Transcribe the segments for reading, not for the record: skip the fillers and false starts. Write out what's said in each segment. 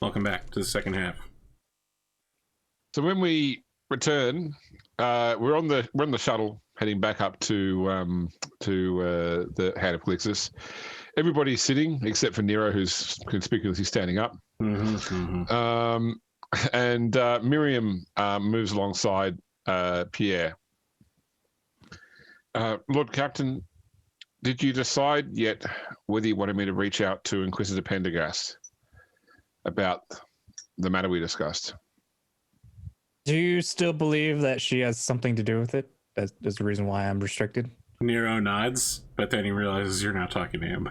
Welcome back to the second half. So when we return, we're on the shuttle heading back up to the Hand of Calixis. Everybody's sitting except for Nero, who's conspicuously standing up. And Miriam moves alongside Pierre. Lord Captain, did you decide yet whether you wanted me to reach out to Inquisitor Pendergast about the matter we discussed? Do you still believe that she has something to do with it? That's the reason why I'm restricted. Nero nods, but then he realizes you're not talking to him.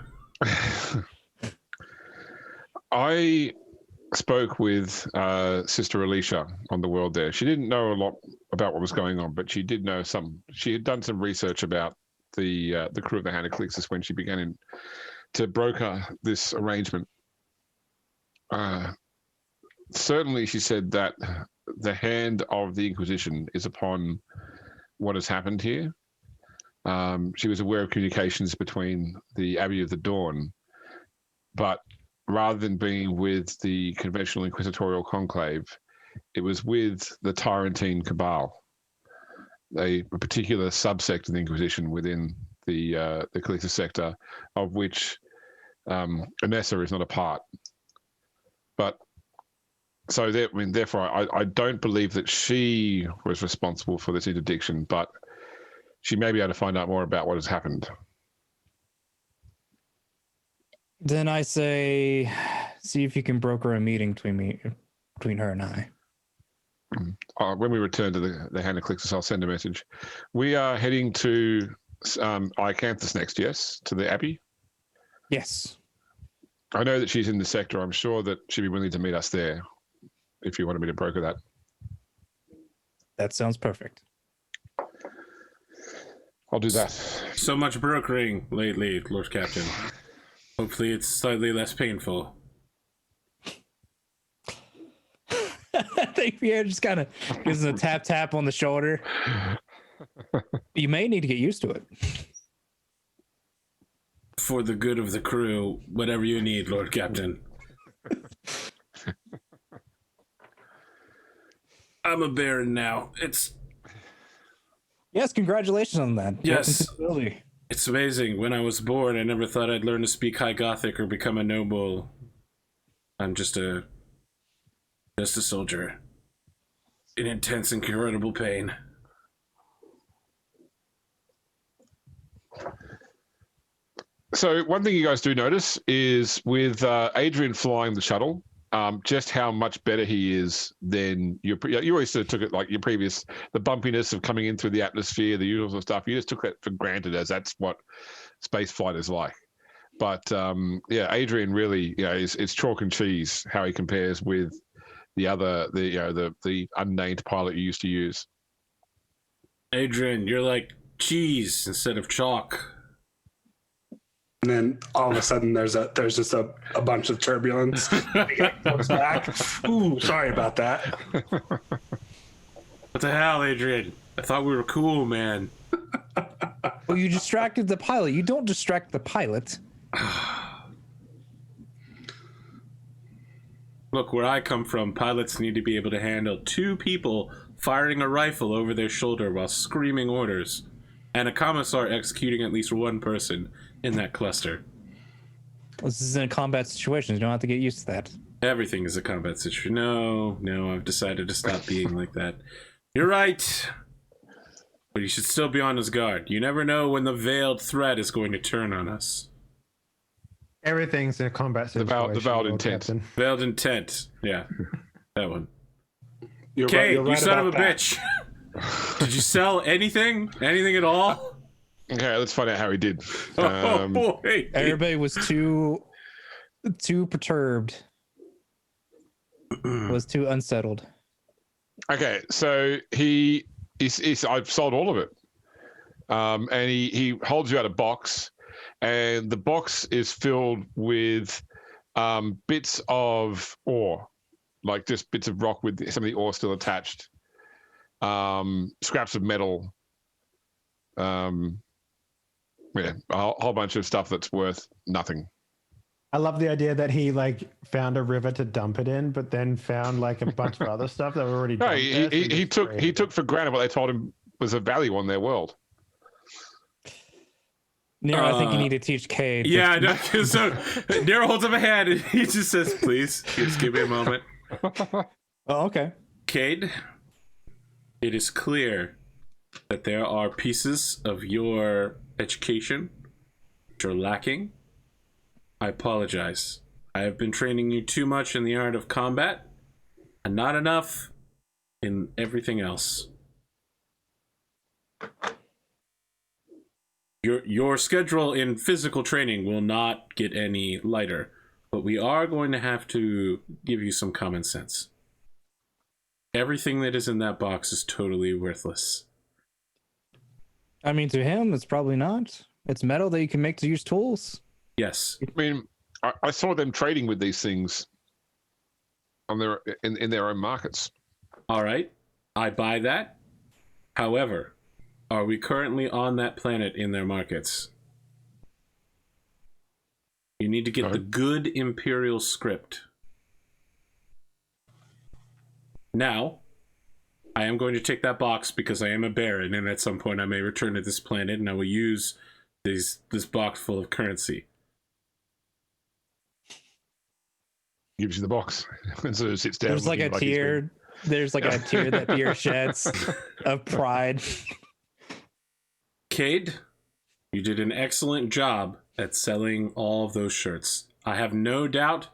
I spoke with Sister Alicia on the world there. She didn't know a lot about what was going on, but she did know some. She had done some research about the crew of the Hand of Calixis when she began to broker this arrangement. Certainly, she said that the hand of the Inquisition is upon what has happened here. She was aware of communications between the Abbey of the Dawn, but rather than being with the conventional inquisitorial conclave, it was with the Tyrantine Cabal, a particular subsect of the Inquisition within the Calixis sector, of which Anessa is not a part. But so therefore, I don't believe that she was responsible for this interdiction, but she may be able to find out more about what has happened. Then I say, see if you can broker a meeting between her and I. When we return to the Hand of Calixis, I'll send a message. We are heading to Icanthus next, yes? To the Abbey? Yes. I know that she's in the sector. I'm sure that she'd be willing to meet us there if you wanted me to broker that. That sounds perfect. I'll do that. So much brokering lately, Lord Captain. Hopefully it's slightly less painful. I think Pierre just kind of gives him a tap on the shoulder. You may need to get used to it. For the good of the crew, whatever you need, Lord Captain. I'm a baron now. Yes, congratulations on that. Yes. It's amazing. When I was born, I never thought I'd learn to speak High Gothic or become a noble. I'm just a soldier in intense, incurable pain. So one thing you guys do notice is with Adrian flying the shuttle, just how much better he is than you always sort of took it like your previous, the bumpiness of coming in through the atmosphere, the usual sort of stuff. You just took it for granted as that's what space flight is like. But yeah, Adrian really, it's chalk and cheese how he compares with the other, the unnamed pilot you used to use. Adrian, you're like cheese instead of chalk. And then all of a sudden, there's just a bunch of turbulence. Goes back. Ooh, sorry about that. What the hell, Adrian? I thought we were cool, man. Well, you distracted the pilot. You don't distract the pilot. Look, where I come from, pilots need to be able to handle 2 people firing a rifle over their shoulder while screaming orders, and a commissar executing at least 1 person in that cluster. This is in a combat situation. You don't have to get used to that. Everything is a combat situation. No, I've decided to stop being like that. You're right. But you should still be on his guard. You never know when the veiled threat is going to turn on us. Everything's in a combat situation. The veiled intent. Captain. Veiled intent. Yeah, that one. Okay, you son of a bitch. Did you sell anything? Anything at all? Okay, let's find out how he did. Oh boy! Everybody was too perturbed. Was too unsettled. Okay, so I've sold all of it, and he holds you out a box, and the box is filled with bits of ore, like just bits of rock with some of the ore still attached, scraps of metal. Yeah, a whole bunch of stuff that's worth nothing. I love the idea that he like found a river to dump it in, but then found like a bunch of other stuff that were already No, dumped there, so he just took created it. for granted what they told him was a value on their world. Nero, I think you need to teach Cade. Yeah, no, so Nero holds up a hand and he just says, please, just give me a moment. Oh, okay. Cade, it is clear that there are pieces of your education which are lacking. I apologize. I have been training you too much in the art of combat and not enough in everything else. Your schedule in physical training will not get any lighter, but we are going to have to give you some common sense. Everything that is in that box is totally worthless. I mean, to him, it's probably not. It's metal that you can make to use tools. Yes. I mean, I saw them trading with these things on their in their own markets. All right. I buy that. However, are we currently on that planet in their markets? You need to get the good Imperial script. Now, I am going to take that box because I am a Baron, and at some point I may return to this planet, and I will use this box full of currency. Gives you the box, and so it sits down. There's like a tier. There's like a tear that Pierre sheds of pride. Cade, you did an excellent job at selling all of those shirts. I have no doubt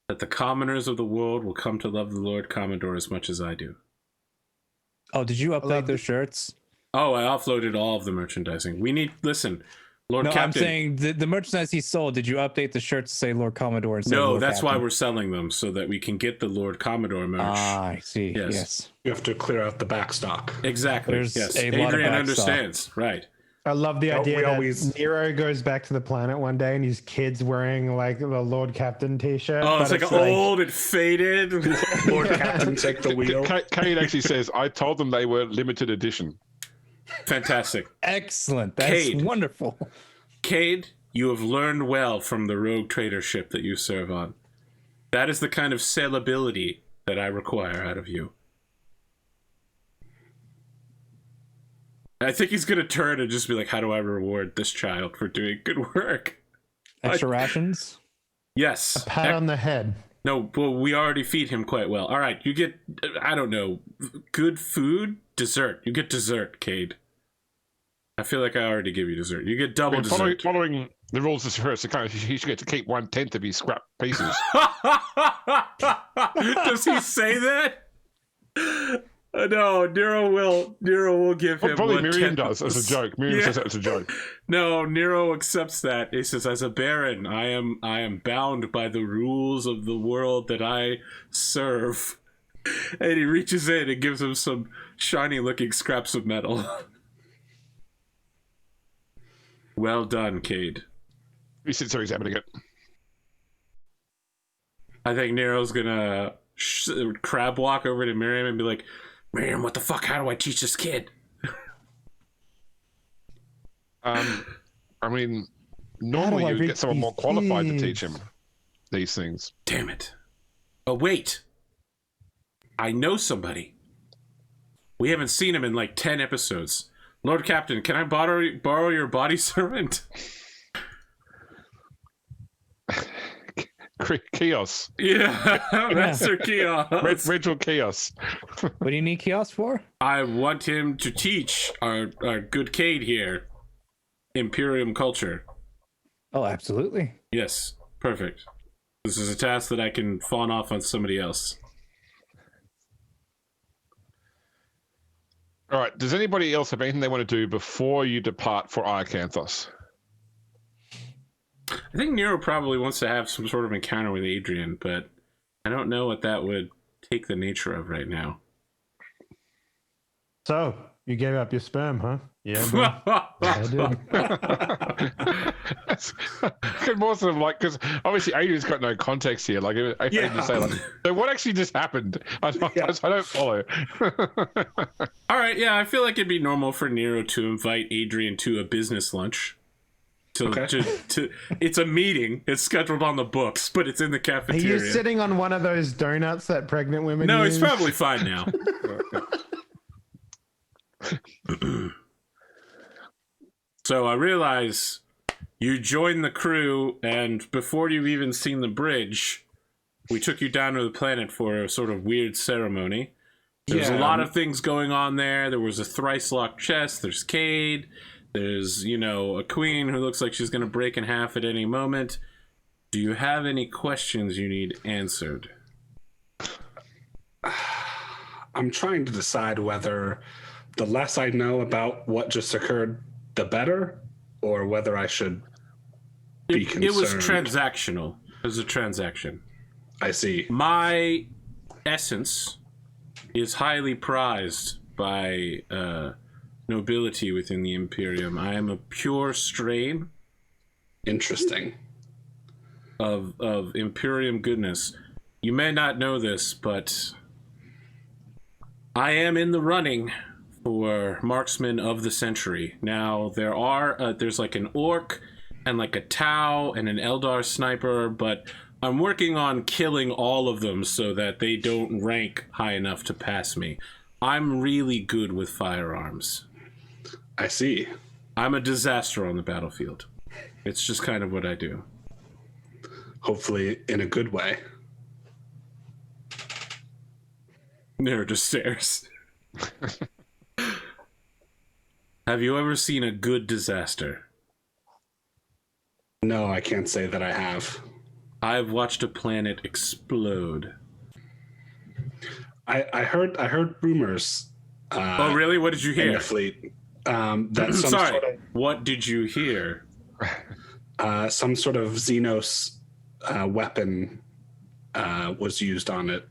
that the commoners of the world will come to love the Lord Commodore as much as I do. Oh, did you update those shirts? Oh, I offloaded all of the merchandising. Listen, Lord No, Captain. I'm saying the merchandise he sold, did you update the shirt to say Lord Commodore instead of No, Lord that's Captain? why we're selling them, so that we can get the Lord Commodore merch. Ah, I see. Yes. Yes. You have to clear out the back stock. Exactly. There's yes. a lot of Adrian backstock. understands. Right. I love the We idea that always- Nero goes back to the planet one day and his kid's wearing like the Lord Captain t-shirt. Oh, it's but like old and faded. Lord Captain, take the wheel. Kate actually says, "I told them they were limited edition." Fantastic. Excellent. That's Cade. wonderful. Cade, you have learned well from the rogue trader ship that you serve on. That is the kind of saleability that I require out of you. I think he's going to turn and just be like, how do I reward this child for doing good work? Extra rations? Yes. pat on the head. No, well, we already feed him quite well. All right, you get, I don't know, good food? Dessert. You get dessert, Cade. I feel like I already give you dessert. You get double dessert. Following the rules of Heresy, he should get to keep 1/10 of his scrap pieces. Does he say that? No, Nero will give him. Probably 1/10 Miriam does as a joke. Miriam says that as a joke. No, Nero accepts that. He says, as a Baron, I am bound by the rules of the world that I serve. And he reaches in and gives him some shiny looking scraps of metal. Well done, Cade. He sits there examining it. I think Nero's gonna crab walk over to Miriam and be like, Miriam, what the fuck? How do I teach this kid? I mean, normally you would get someone more qualified to teach him these things. Damn it. Oh, wait. I know somebody. We haven't seen him in like 10 episodes. Lord Captain, can I borrow your body servant? Chaos. Yeah, Master Chaos. Ritual Chaos. What do you need Kiosk for? I want him to teach our good Cade here Imperium culture. Oh, absolutely. Yes, perfect. This is a task that I can fawn off on somebody else. All right. Does anybody else have anything they want to do before you depart for Iacanthos? I think Nero probably wants to have some sort of encounter with Adrian, but I don't know what that would take the nature of right now. So, you gave up your sperm, huh? Yeah, bro. I did. It's more sort of like, because obviously Adrian's got no context here. Like, I hate to say, like, so what actually just happened? I don't follow. All right, yeah, I feel like it'd be normal for Nero to invite Adrian to a business lunch. It's a meeting. It's scheduled on the books, but it's in the Are cafeteria. you sitting on one of those donuts that pregnant women No, use? he's probably fine now. So I realize you joined the crew, and before you've even seen the bridge, we took you down to the planet for a sort of weird ceremony. There's a lot of things going on there. There was a thrice-locked chest. There's Cade. There's, a queen who looks like she's going to break in half at any moment. Do you have any questions you need answered? I'm trying to decide whether the less I know about what just occurred, the better, or whether I should be concerned. It was transactional. It was a transaction. I see. My essence is highly prized by nobility within the Imperium. I am a pure strain. Interesting. Of Imperium goodness. You may not know this, but I am in the running for Marksman of the Century. Now, there's like an Orc and like a Tau and an Eldar Sniper, but I'm working on killing all of them so that they don't rank high enough to pass me. I'm really good with firearms. I see. I'm a disaster on the battlefield. It's just kind of what I do. Hopefully in a good way. Nero just stares. Have you ever seen a good disaster? No, I can't say that I have. I've watched a planet explode. I heard rumors. Oh, really? What did you In hear? the fleet. That some Sorry. sort of, What did you hear? some sort of Xenos weapon was used on it,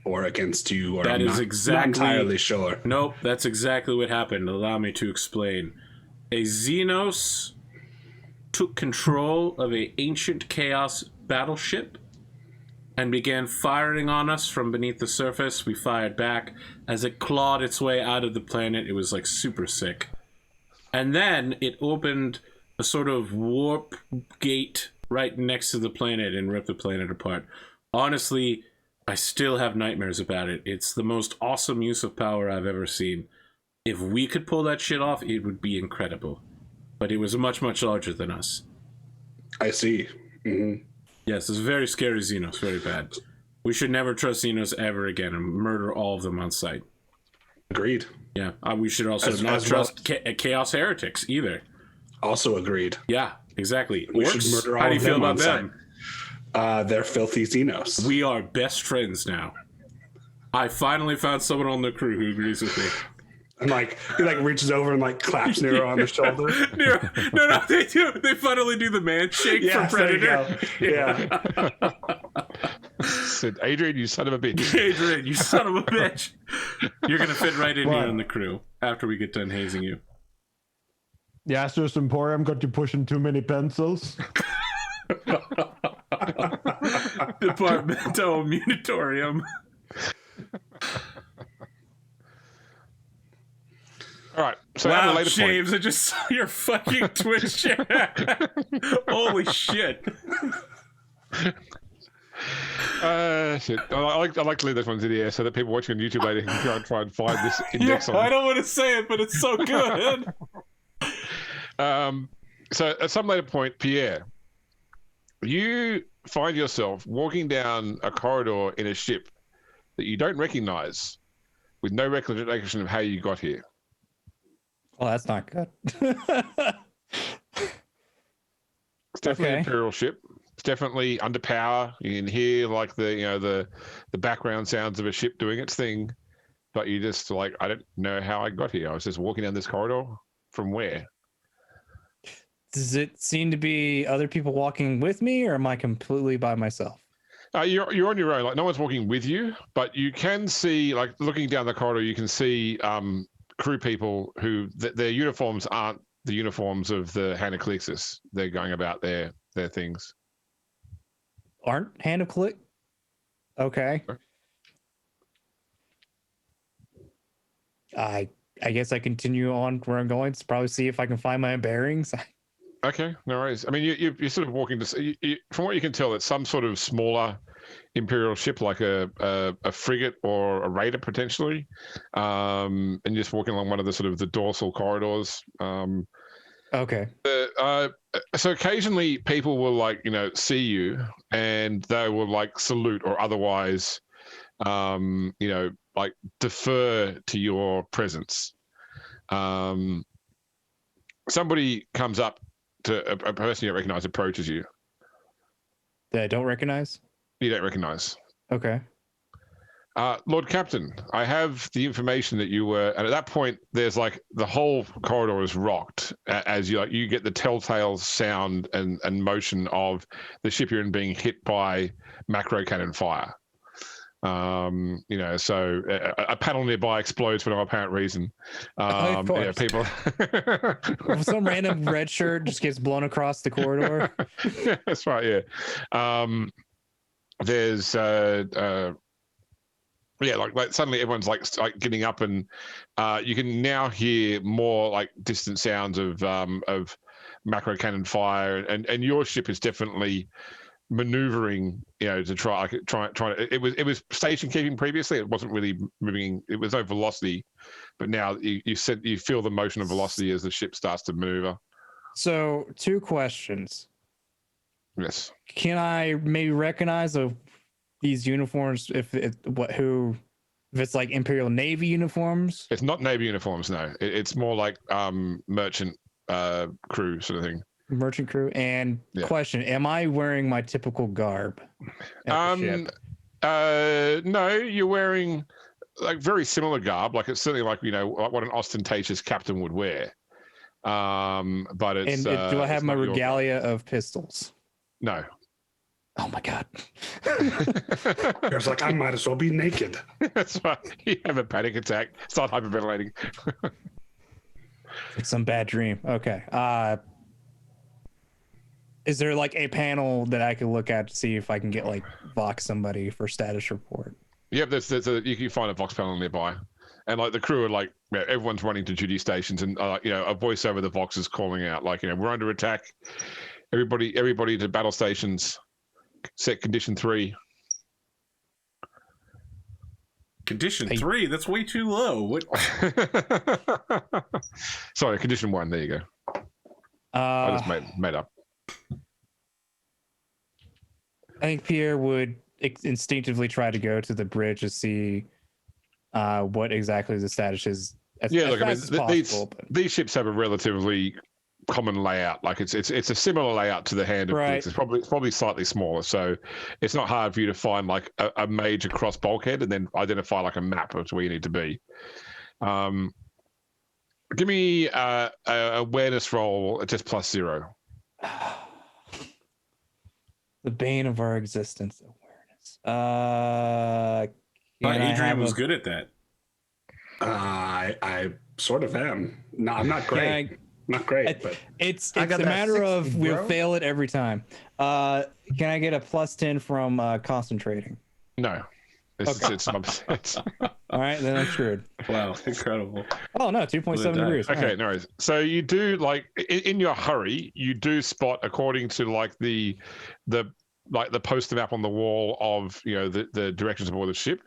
or against you, or That I'm is not exactly entirely sure. Nope, that's exactly what happened. Allow me to explain. A Xenos took control of an ancient Chaos battleship and began firing on us from beneath the surface. We fired back. As it clawed its way out of the planet, it was like super sick. And then it opened a sort of warp gate right next to the planet and ripped the planet apart. Honestly, I still have nightmares about it. It's the most awesome use of power I've ever seen. If we could pull that shit off, it would be incredible. But it was much, much larger than us. I see. Mm-hmm. Yes, it's very scary Xenos, very bad. We should never trust Xenos ever again and murder all of them on sight. Agreed. Yeah, we should also not trust Chaos Heretics either. Also agreed. Yeah, exactly. We Orcs, should murder all how do you of feel them about on them? site. They're filthy Xenos. We are best friends now. I finally found someone on the crew who agrees with me. And he reaches over and claps Nero on the shoulder. Nero, no, they do. They finally do the man shake for Predator. Yeah. Said, Adrian, you son of a bitch. Adrian, you son of a bitch. You're going to fit right in here in the crew after we get done hazing you. The Astos Emporium got you pushing too many pencils. Departamento Munitorium. All right. So at a Wow, later James, I just saw your fucking Twitch chat. Holy shit. Shit. I like to leave this one to the air so that people watching on YouTube later can try and find this index on. I don't want to say it, but it's so good. So at some later point, Pierre, you find yourself walking down a corridor in a ship that you don't recognize, with no recollection of how you got here. Well, that's not good. It's definitely an Imperial ship. It's definitely under power. You can hear the background sounds of a ship doing its thing, but you just I don't know how I got here. I was just walking down this corridor. From where? Does it seem to be other people walking with me, or am I completely by myself? You're on your own. No one's walking with you, but you can see, looking down the corridor, you can see crew people who their uniforms aren't the uniforms of the Hand of Calixis. They're going about their things. Aren't Hand of Calixis? Okay. I guess I continue on where I'm going to probably see if I can find my bearings. Okay, no worries. I mean, you're sort of walking to. From what you can tell, it's some sort of smaller Imperial ship, like a frigate or a raider potentially, and you're just walking along one of the sort of the dorsal corridors. Okay. So occasionally people will like see you and they will like salute or otherwise like defer to your presence. Somebody comes up to a person you don't recognize, approaches you. That I don't recognize? You don't recognize. Okay. Lord Captain, I have the information that you were, and at that point, there's like the whole corridor is rocked as you get the telltale sound and motion of the ship you're in being hit by macro cannon fire. So a panel nearby explodes for no apparent reason. Of course. People. Some random red shirt just gets blown across the corridor. Yeah, that's right. Yeah. There's like suddenly everyone's like getting up, and you can now hear more like distant sounds of macro cannon fire, and your ship is definitely maneuvering, to try. It was station keeping previously. It wasn't really moving. It was no velocity, but now you feel the motion of velocity as the ship starts to maneuver. So 2 questions. Yes. Can I maybe recognize these uniforms if it's like Imperial Navy uniforms? It's not Navy uniforms, no. It's more like merchant crew sort of thing. Merchant crew. And question, am I wearing my typical garb at the ship? No, you're wearing like very similar garb. Like it's certainly like what an ostentatious captain would wear. But it's do I have my regalia of pistols? No. Oh my god. It's like I might as well be naked. That's right. You have a panic attack. Start hyperventilating. It's some bad dream. Okay. Is there like a panel that I can look at to see if I can get like Vox somebody for status report? Yep, you can find a Vox panel nearby. And like the crew are like, everyone's running to duty stations, and a voice over the Vox is calling out like, we're under attack. Everybody to battle stations. Set condition 3. Condition 3? That's way too low. What? Sorry, condition 1. There you go. I just made up. I think Pierre would instinctively try to go to the bridge to see what exactly the status is. These ships have a relatively common layout. Like it's a similar layout to the Hand of Calixis. It's probably slightly smaller, so it's not hard for you to find like a major cross bulkhead and then identify like a map of where you need to be. Give me a awareness roll, just +0. The bane of our existence, awareness. Adrian was good at that. I sort of am. No, I'm not great. Not great, but it's a matter of we'll fail it every time. Can I get a +10 from concentrating? No. It's all right, then I'm screwed. Wow, incredible. Oh no, 2.7 degrees. Okay, right. No worries. So you do like in your hurry, you do spot according to like the poster map on the wall of the directions aboard the ship,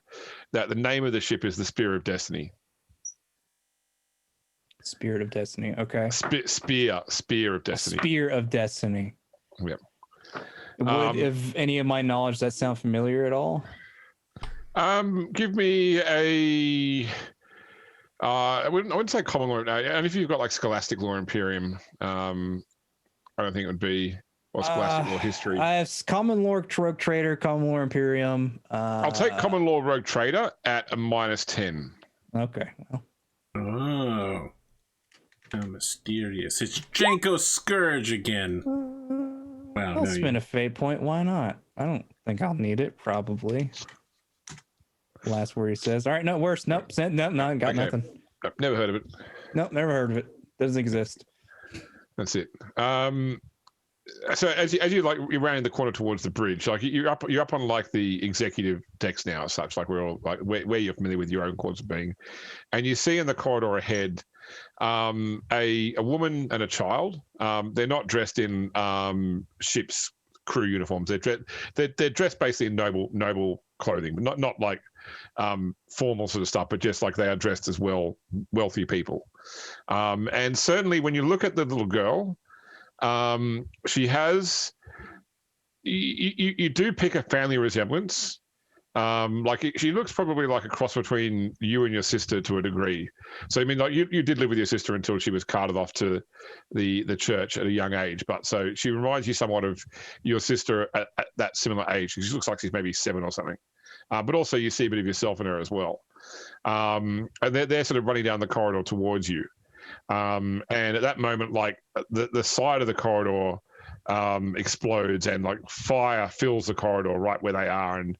that the name of the ship is the Spear of Destiny. Spirit of Destiny. Okay. Spear of Destiny. Spear of Destiny. Yep. Would, if any of my knowledge, that sound familiar at all? Give me a. I wouldn't say common law. No, and if you've got like Scholastic Law Imperium, I don't think it would be. Or Scholastic Law History. I have Common Law Rogue Trader, Common Law Imperium. I'll take Common Law Rogue Trader at a -10. Okay. Well. Oh. How mysterious. It's Janko's Scourge again. Wow. I'll spend a fate point. Why not? I don't think I'll need it, probably. Last word he says. All right, no, worse. Nope. No, got nothing. Never heard of it. Nope, never heard of it. Doesn't exist. That's it. So as you're rounding the corner towards the bridge, like you're up on like the executive decks now, as such, like we're all like where you're familiar with your own quarters being, and you see in the corridor ahead a woman and a child. They're not dressed in ship's crew uniforms. They're dressed basically in noble clothing, but not like formal sort of stuff, but just like they are dressed as wealthy people. And certainly when you look at the little girl, she has. You do pick a family resemblance. Like she looks probably like a cross between you and your sister to a degree. So I mean, like you did live with your sister until she was carted off to the church at a young age. But so she reminds you somewhat of your sister at that similar age. She looks like she's maybe 7 or something. But also you see a bit of yourself in her as well. And they're sort of running down the corridor towards you. And at that moment, like the side of the corridor explodes and like fire fills the corridor right where they are and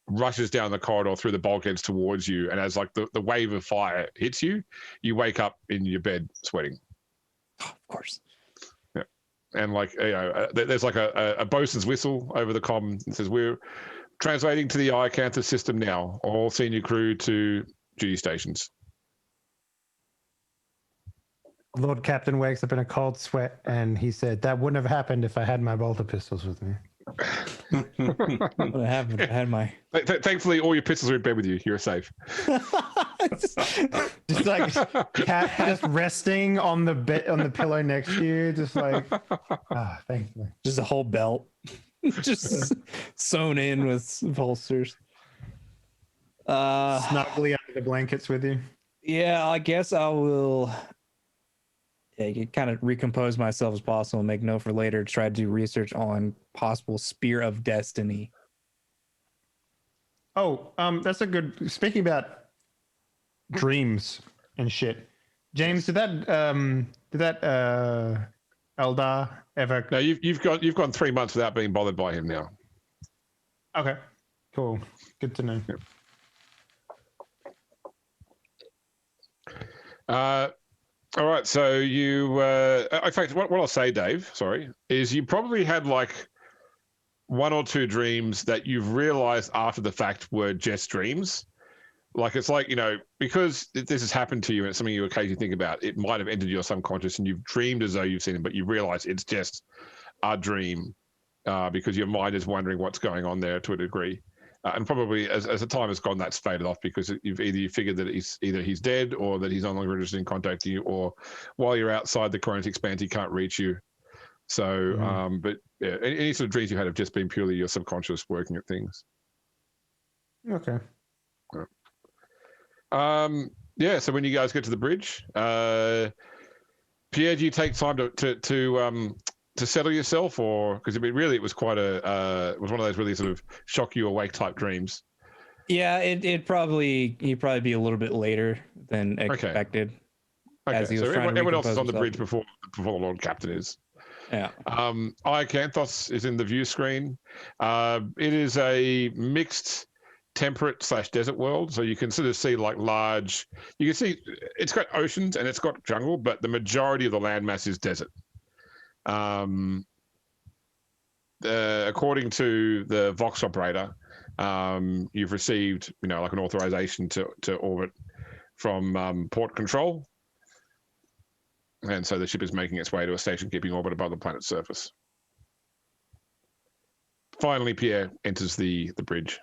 rushes down the corridor through the bulkheads towards you. And as like the wave of fire hits you, you wake up in your bed sweating. Oh, of course. Yeah. And like, you know, there's like a bosun's whistle over the comm. It says, we're translating to the Icanthus system now. All senior crew to duty stations. Lord Captain wakes up in a cold sweat and he said, that wouldn't have happened if I had my bolter pistols with me. What happened? I had my. Thankfully, all your pistols are in bed with you. You're safe. Just like cat just resting on the bed on the pillow next to you, just like thankfully. Just a whole belt, just sewn in with holsters. Snugly under the blankets with you. Yeah, I guess I will. Yeah, kind of recompose myself as possible and make note for later. Try to do research on possible Spear of Destiny. Oh, that's a good. Speaking about dreams and shit, James, did that Eldar ever? No, you've gone 3 months without being bothered by him now. Okay, cool, good to know. Yep. All right, so you, in fact, what I'll say, Dave, sorry, is you probably had like 1 or 2 dreams that you've realized after the fact were just dreams. Like, it's like, you know, because this has happened to you and it's something you occasionally think about, it might have entered your subconscious and you've dreamed as though you've seen it, but you realize it's just a dream because your mind is wondering what's going on there to a degree. And probably as the time has gone, that's faded off because you figured that he's dead or that he's no longer interested in contacting you, or while you're outside the Koronus Expanse, he can't reach you. So, but yeah, any sort of dreams you had have just been purely your subconscious working at things. Okay. Yeah. So when you guys get to the bridge, Pierre, do you take time to settle yourself, or because I mean, really, it was quite it was one of those really sort of shock you awake type dreams. Yeah, you'd probably be a little bit later than expected. Okay, so everyone else is on the bridge before the Lord Captain is. Yeah. Icanthos is in the view screen. It is a mixed temperate / desert world, so you can sort of see like large. You can see it's got oceans and it's got jungle, but the majority of the landmass is desert. According to the Vox operator, you've received, you know, like an authorization to orbit from port control, and so the ship is making its way to a station keeping orbit above the planet's surface. Finally, Pierre enters the bridge.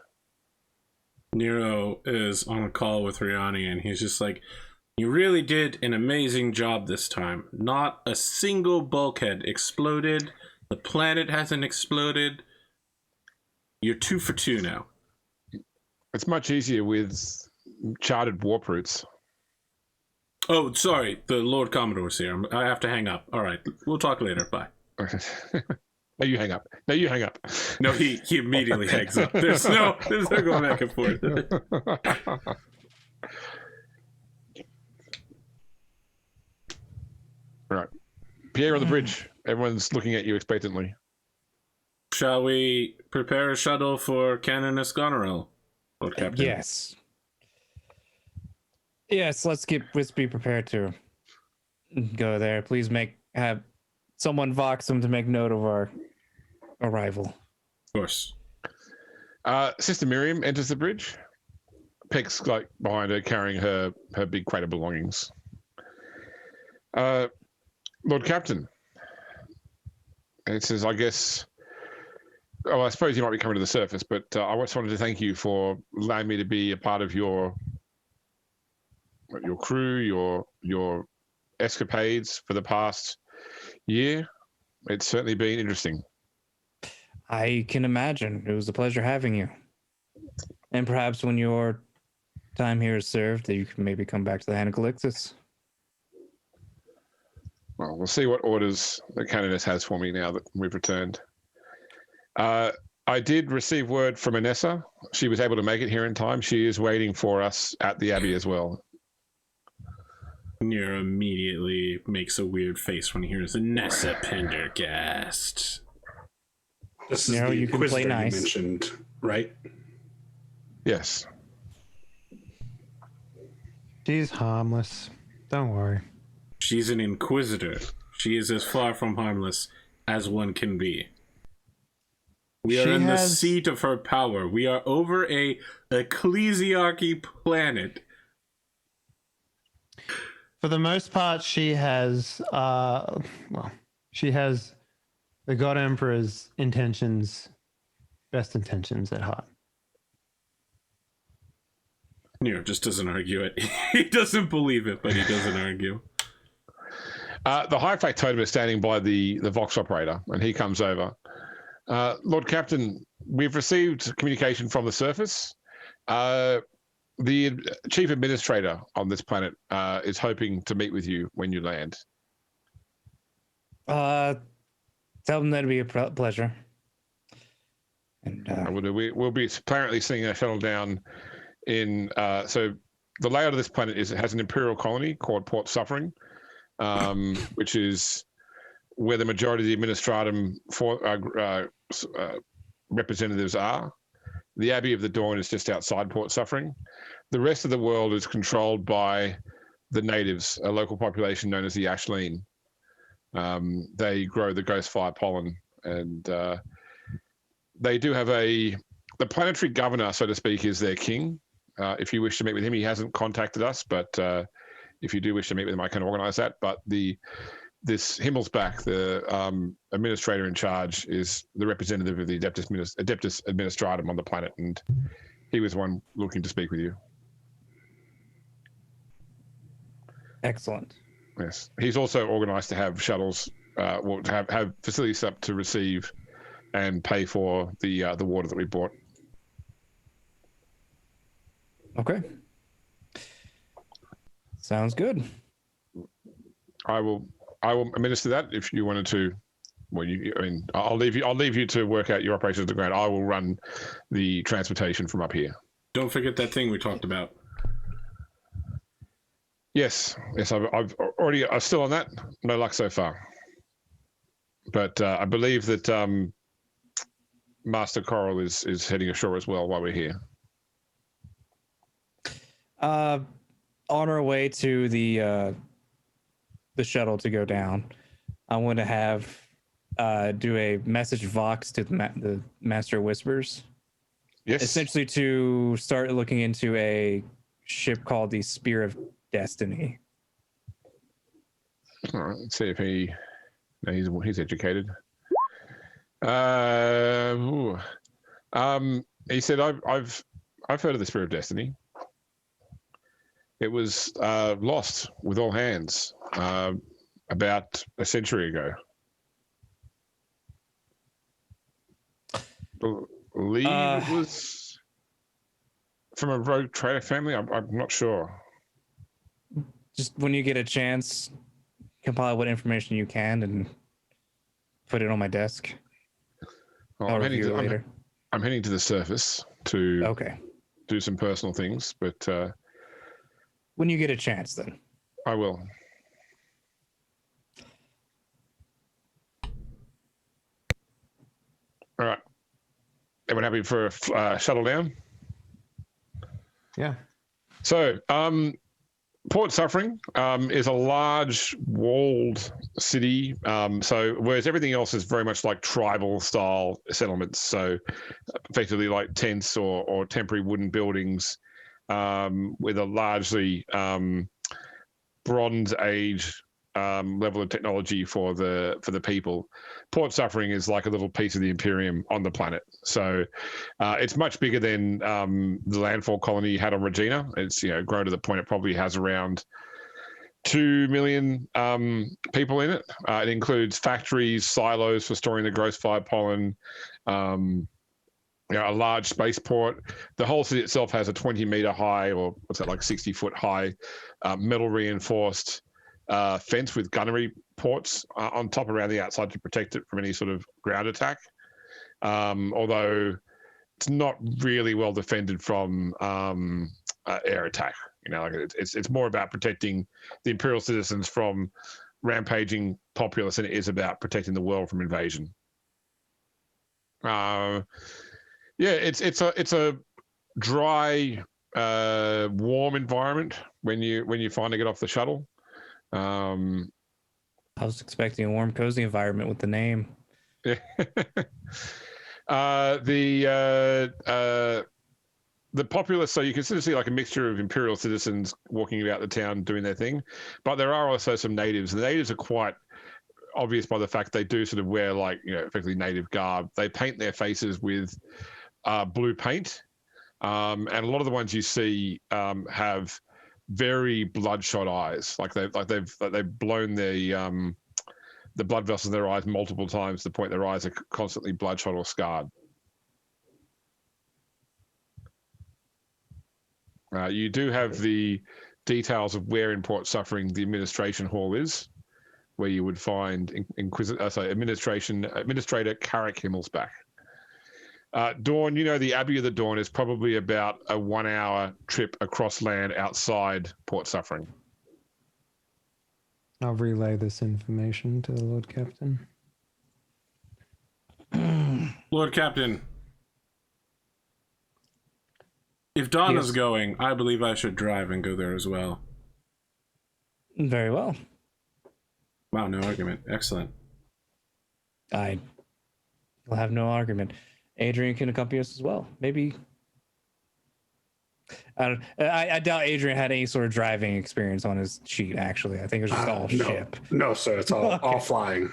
Nero is on a call with Riani, and he's just like, you really did an amazing job this time. Not a single bulkhead exploded. The planet hasn't exploded. You're 2 for 2 now. It's much easier with charted warp routes. Oh, sorry. The Lord Commodore's here. I have to hang up. All right. We'll talk later. Bye. No, you hang up. No, you hang up. No, he immediately hangs up. There's no going back and forth. Right. Pierre on the bridge. Everyone's looking at you expectantly. Shall we prepare a shuttle for Koronus Goneril, Lord Captain? Yes. Yes, let's be prepared to go there. Please have someone vox them to make note of our arrival. Of course. Sister Miriam enters the bridge. Peck's like behind her, carrying her big crate of belongings. Lord Captain, it says, I guess. Oh, I suppose you might be coming to the surface, but I just wanted to thank you for allowing me to be a part of your crew, your escapades for the past year. It's certainly been interesting. I can imagine. It was a pleasure having you. And perhaps when your time here is served, that you can maybe come back to the Hand of Calixis. Well, we'll see what orders the Canoness has for me now that we've returned. I did receive word from Anessa. She was able to make it here in time. She is waiting for us at the Abbey as well. Nero immediately makes a weird face when he hears Anessa Pendergast. This is Nero, the you can play Inquisitor nice. you mentioned, right? Yes. She's harmless. Don't worry. She's an Inquisitor. She is as far from harmless as one can be. We are in the seat of her power. We are over a ecclesiarchy planet. For the most part, she has, she has the God Emperor's best intentions at heart. Nero just doesn't argue it. He doesn't believe it, but he doesn't argue. The High Factotum is standing by the Vox operator, and he comes over. Lord Captain, we've received communication from the surface. The chief administrator on this planet is hoping to meet with you when you land. Tell them that'd be a pleasure. And we'll be apparently seeing a shuttle down in. So the layout of this planet is it has an imperial colony called Port Suffering, which is where the majority of the administratum representatives are. The Abbey of the Dawn is just outside Port Suffering. The rest of the world is controlled by the natives, a local population known as the Ashleen. They grow the Ghostfire pollen, and they do have the planetary governor, so to speak, is their king. If you wish to meet with him, he hasn't contacted us, but if you do wish to meet with him, I can organize that. But this Himmelsbach, the administrator in charge, is the representative of the Adeptus Administratum on the planet, and he was one looking to speak with you. excellent. Yes, he's also organised to have shuttles, well, to have facilities up to receive and pay for the water that we bought. Okay. Sounds good. I will administer that if you wanted to. Well, I'll leave you to work out your operations at the ground. I will run the transportation from up here. Don't forget that thing we talked about. Yes, I've already. I'm still on that. No luck so far. But I believe that Master Coral is heading ashore as well while we're here. On our way to the shuttle to go down, I want to have do a message vox to the Master Whispers. Yes. Essentially to start looking into a ship called the Spear of Destiny. All right, let's see if he's educated. He said, I've heard of the Spear of Destiny. It was lost with all hands about a century ago. Believe it was from a rogue trader family. I'm not sure. Just when you get a chance, compile what information you can and put it on my desk. Well, I'll review it later. I'm heading to the surface to do some personal things, but when you get a chance, then I will. All right. Everyone happy for a shuttle down? Yeah. So, Port Suffering is a large walled city. So, whereas everything else is very much like tribal style settlements, so effectively like tents or temporary wooden buildings with a largely Bronze Age level of technology for the people. Port Suffering is like a little piece of the Imperium on the planet. So it's much bigger than the landfall colony you had on Regina. It's grown to the point it probably has around 2 million people in it. It includes factories, silos for storing the gross fire pollen, a large spaceport. The whole city itself has a 20-meter high, or what's that, like 60-foot high, metal reinforced fence with gunnery ports on top around the outside to protect it from any sort of ground attack. Although it's not really well defended from air attack. It's more about protecting the Imperial citizens from rampaging populace than it is about protecting the world from invasion. It's a dry, warm environment when you finally get off the shuttle. I was expecting a warm, cozy environment with the name. The populace, so you can sort of see like a mixture of Imperial citizens walking about the town doing their thing, but there are also some natives. The natives are quite obvious by the fact they do sort of wear effectively native garb. They paint their faces with blue paint, and a lot of the ones you see have very bloodshot eyes. They've blown the blood vessels in their eyes multiple times to the point their eyes are constantly bloodshot or scarred. You do have the details of where in Port Suffering the administration hall is, where you would find Administrator Carrick Himmelsbach. Dawn, the Abbey of the Dawn is probably about a 1-hour trip across land outside Port Suffering. I'll relay this information to the Lord Captain. Lord Captain, if Dawn is going, I believe I should drive and go there as well. Very well. Wow, no argument. Excellent. I will have no argument. Adrian can accompany us as well. Maybe. I doubt Adrian had any sort of driving experience on his sheet, actually. I think it was just all ship. No, sir. It's all flying.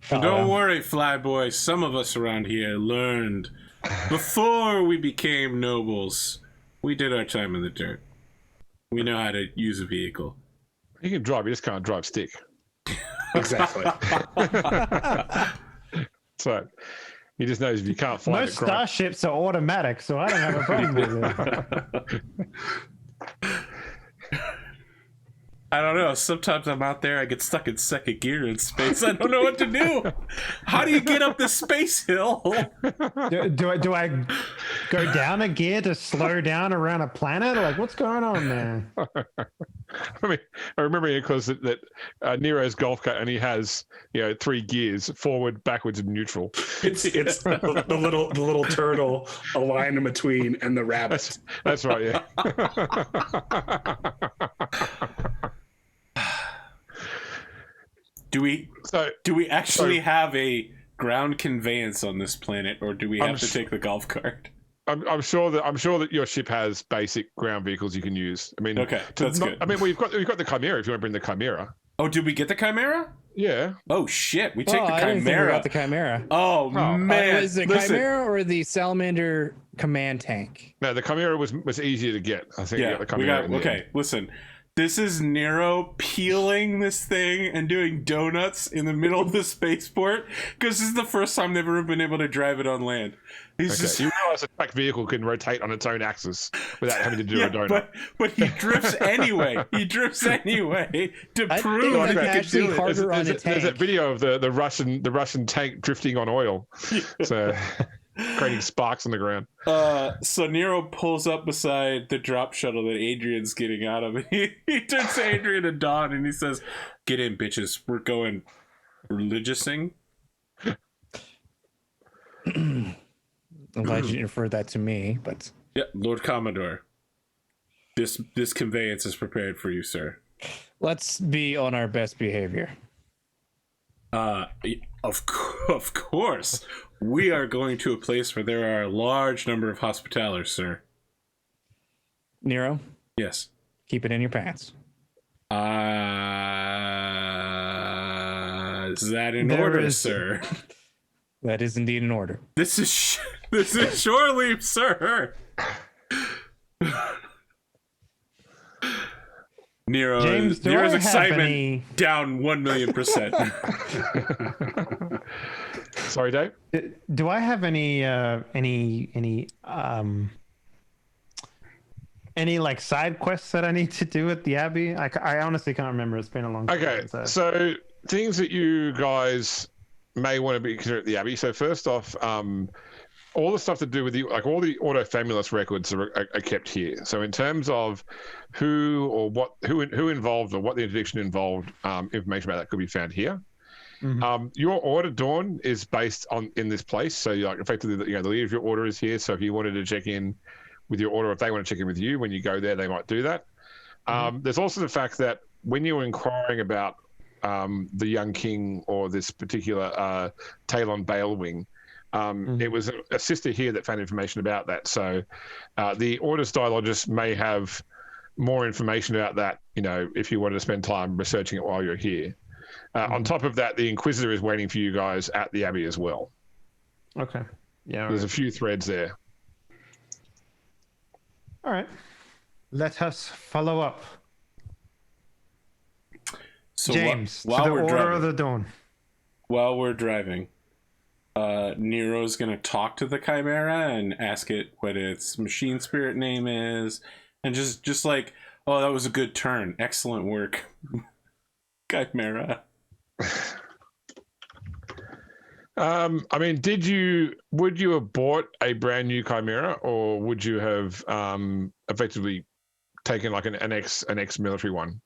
Don't worry, Flyboy. Some of us around here learned before we became nobles. We did our time in the dirt. We know how to use a vehicle. You can drive, you just can't drive stick. Exactly. So he just knows if you can't fly Most starships are automatic, so I don't have a problem with it. I don't know. Sometimes I'm out there, I get stuck in second gear in space. I don't know what to do. How do you get up the space hill? Do I go down a gear to slow down around a planet? Like, what's going on there? I remember because that Nero's golf cart only has 3 gears: forward, backwards, and neutral. It's the little turtle, a line in between, and the rabbit. That's right. Yeah. Do we actually have a ground conveyance on this planet, or do we have to take the golf cart? I'm sure that your ship has basic ground vehicles you can use. I mean, okay, that's good. I mean, we've got the Chimera if you want to bring the Chimera. Oh, did we get the Chimera? Yeah. Oh shit, we take the Chimera. I didn't think we got the Chimera. Oh man, is it Chimera or the Salamander command tank? No, the Chimera was easier to get. I think we got the Chimera. Okay, listen. This is Nero peeling this thing and doing donuts in the middle of the spaceport because this is the first time they've ever been able to drive it on land. You realize a tracked vehicle can rotate on its own axis without having to do a donut. But he drifts anyway. to prove that he can do it. There's that video of the Russian tank drifting on oil. So creating sparks on the ground. So Nero pulls up beside the drop shuttle that Adrian's getting out of. He turns to Adrian and Dawn and he says, "Get in, bitches. We're going religiousing." I'm glad you didn't refer that to me, but yeah, Lord Commodore. This conveyance is prepared for you, sir. Let's be on our best behavior. Of course. We are going to a place where there are a large number of hospitalers, sir. Nero, Yes. keep it in your pants. Is that in order, sir? That is indeed in order. This is surely, sir. James, Nero's excitement down 1,000,000%. Sorry, Dave. Do I have any like side quests that I need to do at the Abbey? I honestly can't remember. It's been a long time. Okay, so things that you guys may want to be considered at the Abbey. So first off, all the stuff to do with the all the Auto Famulus records are kept here. So in terms of who involved or what the interdiction involved, information about that could be found here. Mm-hmm. Your order, Dawn, is based in this place. So like effectively, the leader of your order is here. So if you wanted to check in with your order, if they want to check in with you when you go there, they might do that. Mm-hmm. There's also the fact that when you're inquiring about the young king or this particular Talon Balewing, it was a sister here that found information about that. So the Order's Dialogist may have more information about that, if you wanted to spend time researching it while you're here. On top of that, the Inquisitor is waiting for you guys at the Abbey as well. Okay. Yeah. There's a few threads there. All right. Let us follow up. So James, while to the we're Order driving, of the Dawn. While we're driving, Nero's going to talk to the Chimera and ask it what its machine spirit name is. And just like, oh, that was a good turn. Excellent work, Chimera. Would you have bought a brand new Chimera, or would you have effectively taken like an ex-military one?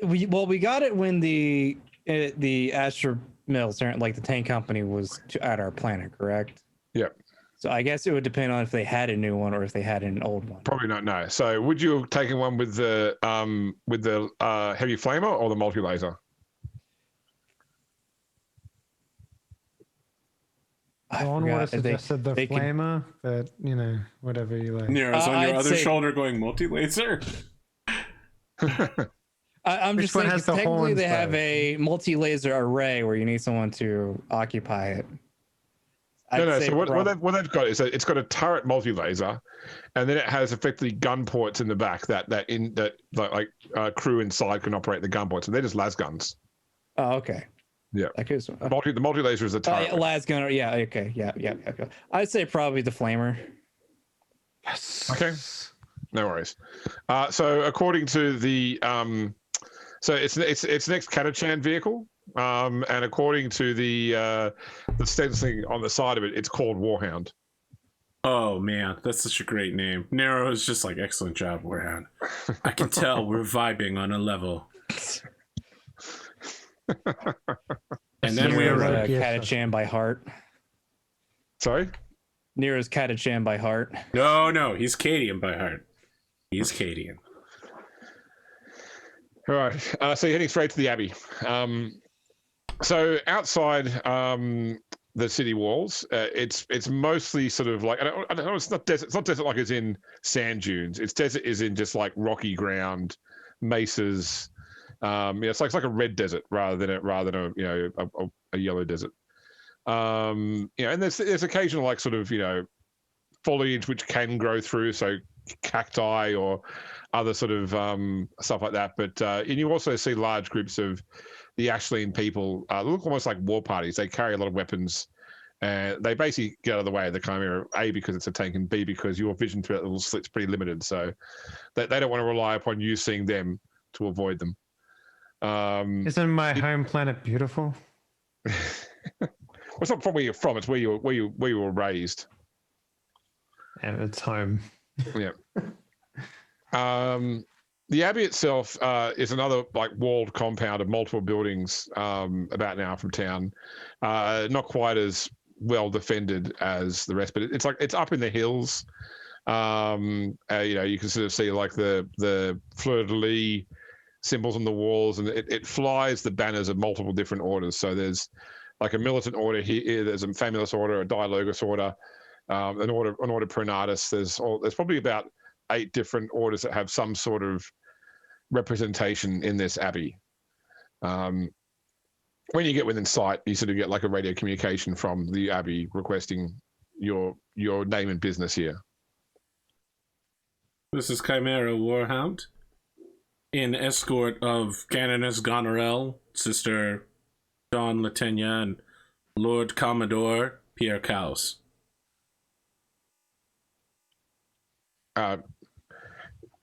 We got it when the Astra Mills, like the tank company, was at our planet, correct? Yep. So I guess it would depend on if they had a new one or if they had an old one. Probably not. No. So would you have taken one with the heavy flamer or the multi-laser? Dawn would have suggested the flamer, but whatever you like. Nero's on your other shoulder going multi-laser. I'm just saying, technically they have a multi-laser array where you need someone to occupy it. No. So what they've got is that it's got a turret multi-laser, and then it has effectively gun ports in the back that crew inside can operate the gun ports, and they're just las guns. Oh, okay. Yeah. The multi-laser is a turret. Las gun. Yeah. Okay. Yeah. Okay. I'd say probably the flamer. Yes. Okay. No worries. So according to the so it's next Catachan vehicle, and according to the stenciling on the side of it, it's called Warhound. Oh man, that's such a great name. Nero is just like, excellent job, Warhound. I can tell we're vibing on a level. And then we have Catachan by heart. Sorry? Nero's Catachan by heart. No, he's Cadian by heart. He's Cadian. All right. So you're heading straight to the Abbey. So outside the city walls, it's mostly sort of like, I don't know, it's not desert. It's not desert like it's in sand dunes. It's desert is in just like rocky ground, mesas. It's like a red desert rather than a yellow desert. And there's occasional like sort of foliage which can grow through, so cacti or other sort of stuff like that. But and you also see large groups of the Ashleen people. They look almost like war parties. They carry a lot of weapons, and they basically get out of the way of the Chimera. A, because it's a tank, and B, because your vision through that little slit's pretty limited. So they don't want to rely upon you seeing them to avoid them. Isn't my home planet beautiful? Well, it's not from where you're from. It's where you were raised. And it's home. Yeah. The Abbey itself is another like walled compound of multiple buildings about an hour from town. Not quite as well defended as the rest, but it's up in the hills. You can sort of see like the fleur-de-lis symbols on the walls, and it flies the banners of multiple different orders. So there's like a militant order here, there's a famulus order, a dialogus order, an order Pronatus. There's probably about 8 different orders that have some sort of representation in this abbey. When you get within sight, you sort of get like a radio communication from the abbey requesting your name and business here. This is Chimera Warhound, in escort of Canoness Goneril, Sister Dawn Leteinia, and Lord Commodore Pierre Cowles.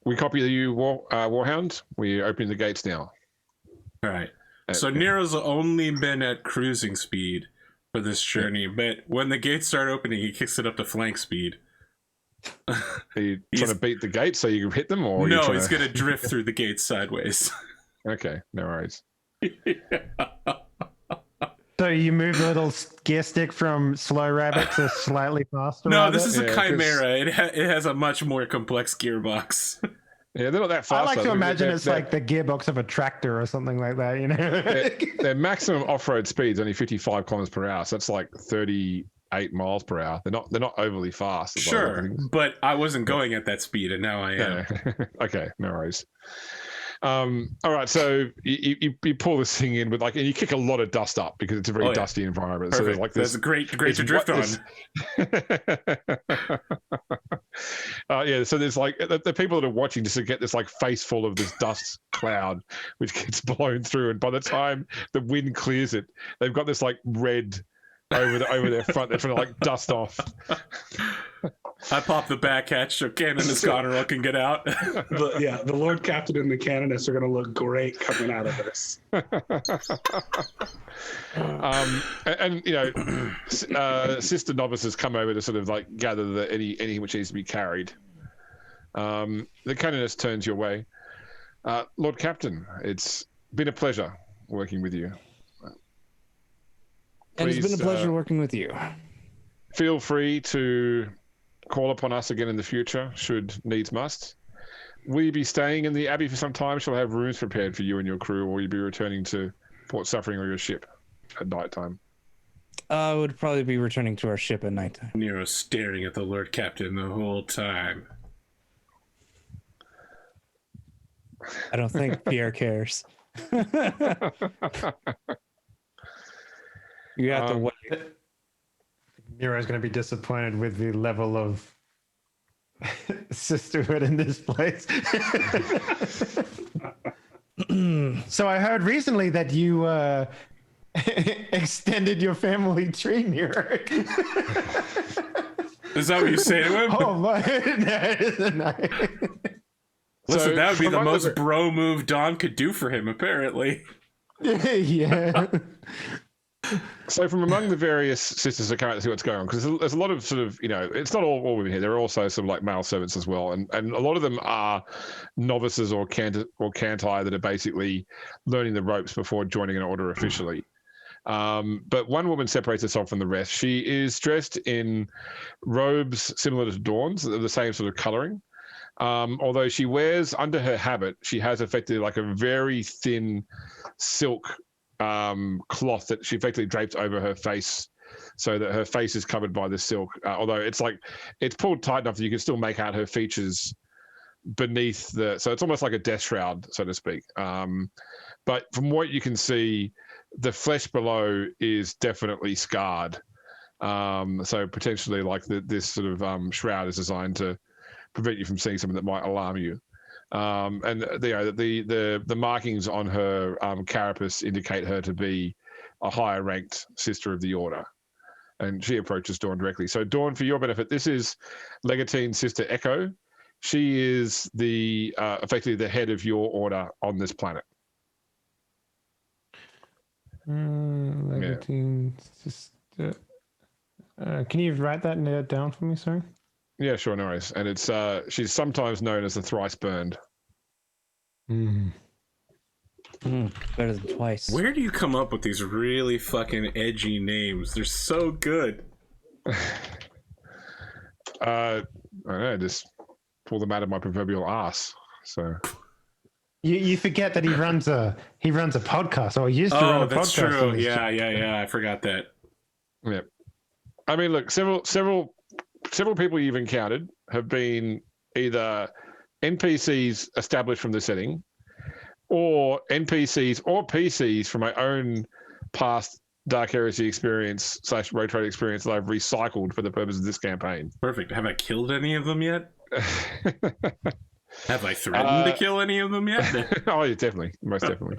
We copy you, Warhound. We're opening the gates now. All right. So Nero's only been at cruising speed for this journey, but when the gates start opening, he kicks it up to flank speed. Are you trying to beat the gates so you can hit them, or no? He's going to drift through the gates sideways. Okay, no worries. So you move the little gear stick from slow rabbit to slightly faster. No, rabbit? this is a Chimera. It has a much more complex gearbox. Yeah, they're not that fast. I like to imagine it's like the gearbox of a tractor or something like that, you know? Their maximum off-road speed is only 55 kilometers per hour, so that's like 38 miles per hour. They're not overly fast. Sure, but I wasn't going at that speed, and now I am. Yeah. Okay, no worries. All right, so you pull this thing in with and you kick a lot of dust up because it's a very dusty environment. Perfect. So like this, that's great to drift on. Yeah, so there's like the people that are watching just to get this like face full of this dust cloud which gets blown through, and by the time the wind clears it, they've got this like red over their front. They're trying to like dust off. I pop the back hatch so Canoness Goneril can get out. The Lord Captain and the Canoness are going to look great coming out of this. And you know, sister novices come over to sort of like gather anything which needs to be carried. The Canoness turns your way. Lord Captain, it's been a pleasure working with you. And it's been a pleasure working with you. Feel free to call upon us again in the future, should needs must. Will you be staying in the Abbey for some time? Shall I have rooms prepared for you and your crew, or will you be returning to Port Suffering or your ship at night time? I would probably be returning to our ship at nighttime. Nero staring at the Lord Captain the whole time. I don't think Pierre cares. You have to wait. Nero's going to be disappointed with the level of sisterhood in this place. So I heard recently that you extended your family tree, Nero. Is that what you say to him? Oh my! No. Listen, that would be the most bro move Don could do for him, apparently. Yeah. So from among the various sisters, I can't see what's going on, because there's a lot of sort of, you know, it's not all women here. There are also some like male servants as well, and a lot of them are novices or canti that are basically learning the ropes before joining an order officially. But one woman separates herself from the rest. She is dressed in robes similar to Dawn's, the same sort of coloring. Although she wears under her habit, she has effectively like a very thin silk cloth that she effectively drapes over her face, so that her face is covered by the silk. Although it's pulled tight enough that you can still make out her features beneath so it's almost like a death shroud, so to speak. But from what you can see, the flesh below is definitely scarred. So potentially like this sort of shroud is designed to prevent you from seeing something that might alarm you. And the markings on her carapace indicate her to be a higher ranked sister of the order, and she approaches Dawn directly. So Dawn, for your benefit, this is Legatine's sister Echo. She is effectively the head of your order on this planet. Legatine's sister. Can you write that down for me, sorry? Yeah, sure, no worries. And it's she's sometimes known as the Thrice Burned. Better than twice. Where do you come up with these really fucking edgy names? They're so good. I don't know, just pull them out of my proverbial ass. So you forget that he runs a podcast, or used to run a podcast. Oh, that's true. Yeah. I forgot that. Yeah. I mean, look, several several people you've encountered have been either NPCs established from the setting, or NPCs or PCs from my own past Dark Heresy experience / Road Trade experience that I've recycled for the purpose of this campaign. Perfect. Have I killed any of them yet? Have I threatened to kill any of them yet? Oh, yeah, definitely. Most definitely.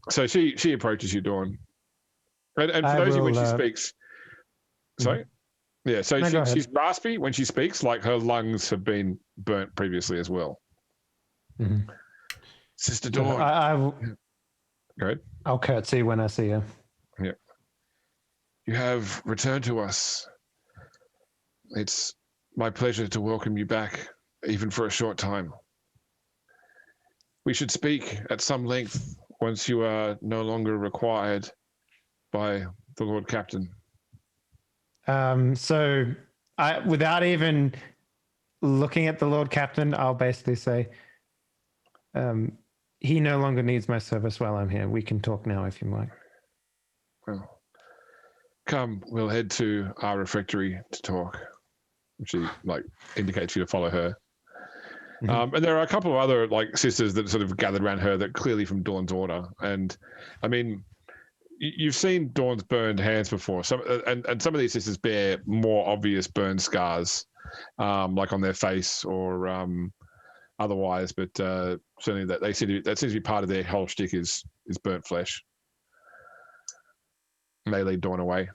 So she approaches you, Dawn. And for those of you when she speaks... Sorry? Yeah, so she's raspy when she speaks, like her lungs have been burnt previously as well. Mm-hmm. Sister Dawn. Go ahead. I'll curtsy when I see her. Yeah. You have returned to us. It's my pleasure to welcome you back, even for a short time. We should speak at some length once you are no longer required by the Lord Captain. So without even looking at the Lord Captain, I'll basically say, he no longer needs my service while I'm here. We can talk now if you like. Well, come, we'll head to our refectory to talk. She indicates you to follow her. Mm-hmm. And there are a couple of other sisters that sort of gathered around her that clearly from Dawn's order. And I mean, you've seen Dawn's burned hands before. And some of these sisters bear more obvious burn scars, on their face or otherwise. But certainly that seems to be part of their whole shtick is burnt flesh. And they lead Dawn away.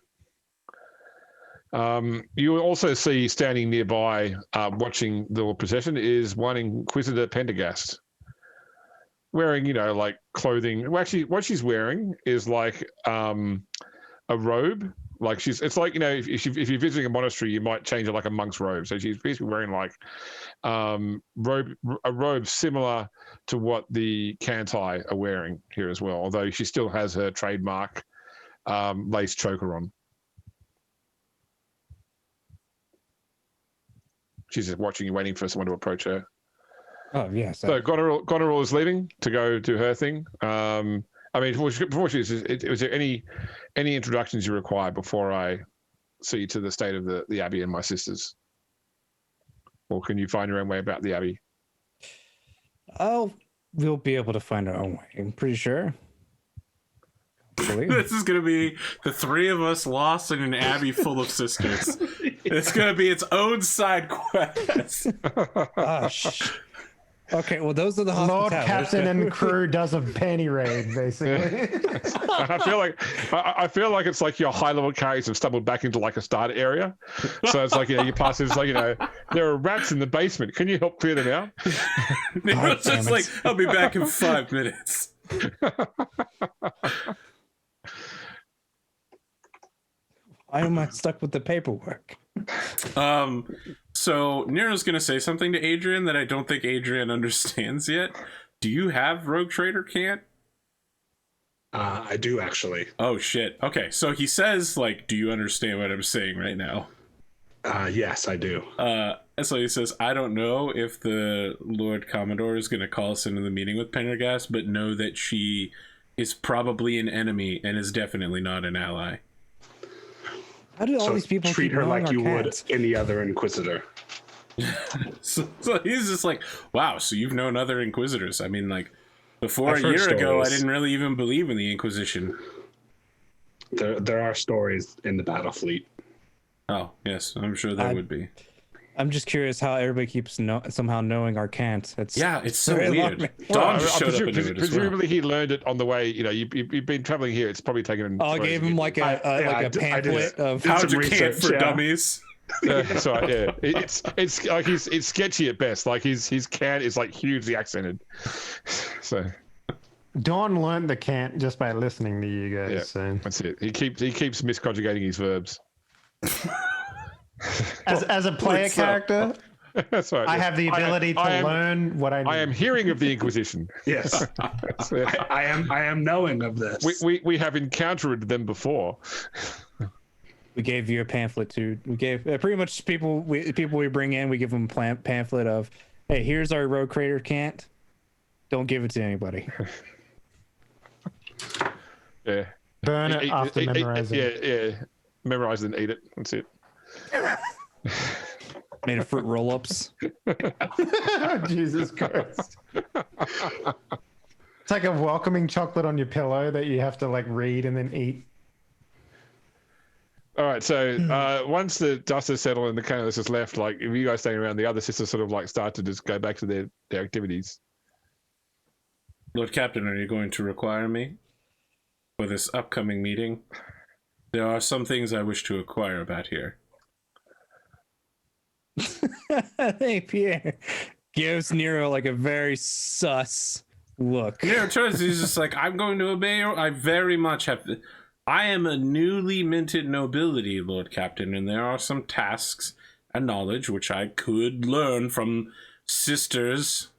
You will also see standing nearby, watching the procession, is one Inquisitor Pendergast, wearing, clothing. Well, actually, what she's wearing is a robe. It's like, if you're visiting a monastery, you might change it like a monk's robe. So she's basically wearing a robe similar to what the Kantai are wearing here as well, although she still has her trademark lace choker on. She's just watching you, waiting for someone to approach her. Oh, yes. So Goneril is leaving to go do her thing. Before she was there any introductions you require before I see to the state of the Abbey and my sisters? Or can you find your own way about the Abbey? We'll be able to find our own way, I'm pretty sure. This is going to be the three of us lost in an abbey full of sisters. It's going to be its own side quest. Okay, well, those are the Lord Captain and crew does a penny raid, basically. I feel like it's like your high-level characters have stumbled back into a starter area. So it's you pass it, it's there are rats in the basement. Can you help clear them out? It's just I'll be back in 5 minutes. Why am I stuck with the paperwork? So Nero's going to say something to Adrian that I don't think Adrian understands yet. Do you have Rogue Trader Can't? I do, actually. Oh, shit. Okay, so he says, do you understand what I'm saying right now? Yes, I do. So he says, I don't know if the Lord Commodore is going to call us into the meeting with Pendergast, but know that she is probably an enemy and is definitely not an ally. How do all these people treat her like you would any other Inquisitor? so he's just wow, so you've known other Inquisitors. I mean, before a year ago, I didn't really even believe in the Inquisition. There are stories in the battle fleet. Oh, yes, I'm sure there would be. I'm just curious how everybody keeps somehow knowing our cant. It's so weird. Dawn just showed up and knew it as well. Presumably he learned it on the way. You've been traveling here. It's probably taken him. I gave him a pamphlet of how to cant for dummies. That's right. Yeah, it's like it's sketchy at best. His cant is hugely accented. So Dawn learned the cant just by listening to you guys. Yeah, so that's it. He keeps misconjugating his verbs. As a player character, that's right. I have the ability to learn what I need. I am hearing of the Inquisition. Yes, I am knowing of this. We have encountered them before. We gave you a pamphlet too. We gave pretty much people we bring in. We give them a pamphlet of, hey, here's our Rogue Trader cant. Don't give it to anybody. Yeah. Burn it after memorizing. Yeah. Memorize it and eat it. That's it. Made of fruit roll-ups. Jesus Christ. It's like a welcoming chocolate on your pillow that you have to like read and then eat. All right, so once the dust has settled and the canalists is left, like if you guys staying around, the other sisters sort of like start to just go back to their activities. Lord Captain, are you going to require me for this upcoming meeting? There are some things I wish to inquire about here. Hey, Pierre gives Nero like a very sus look. Nero turns, he's just like, I'm going to obey you. I very much have to. I am a newly minted nobility, Lord Captain, and there are some tasks and knowledge which I could learn from sisters.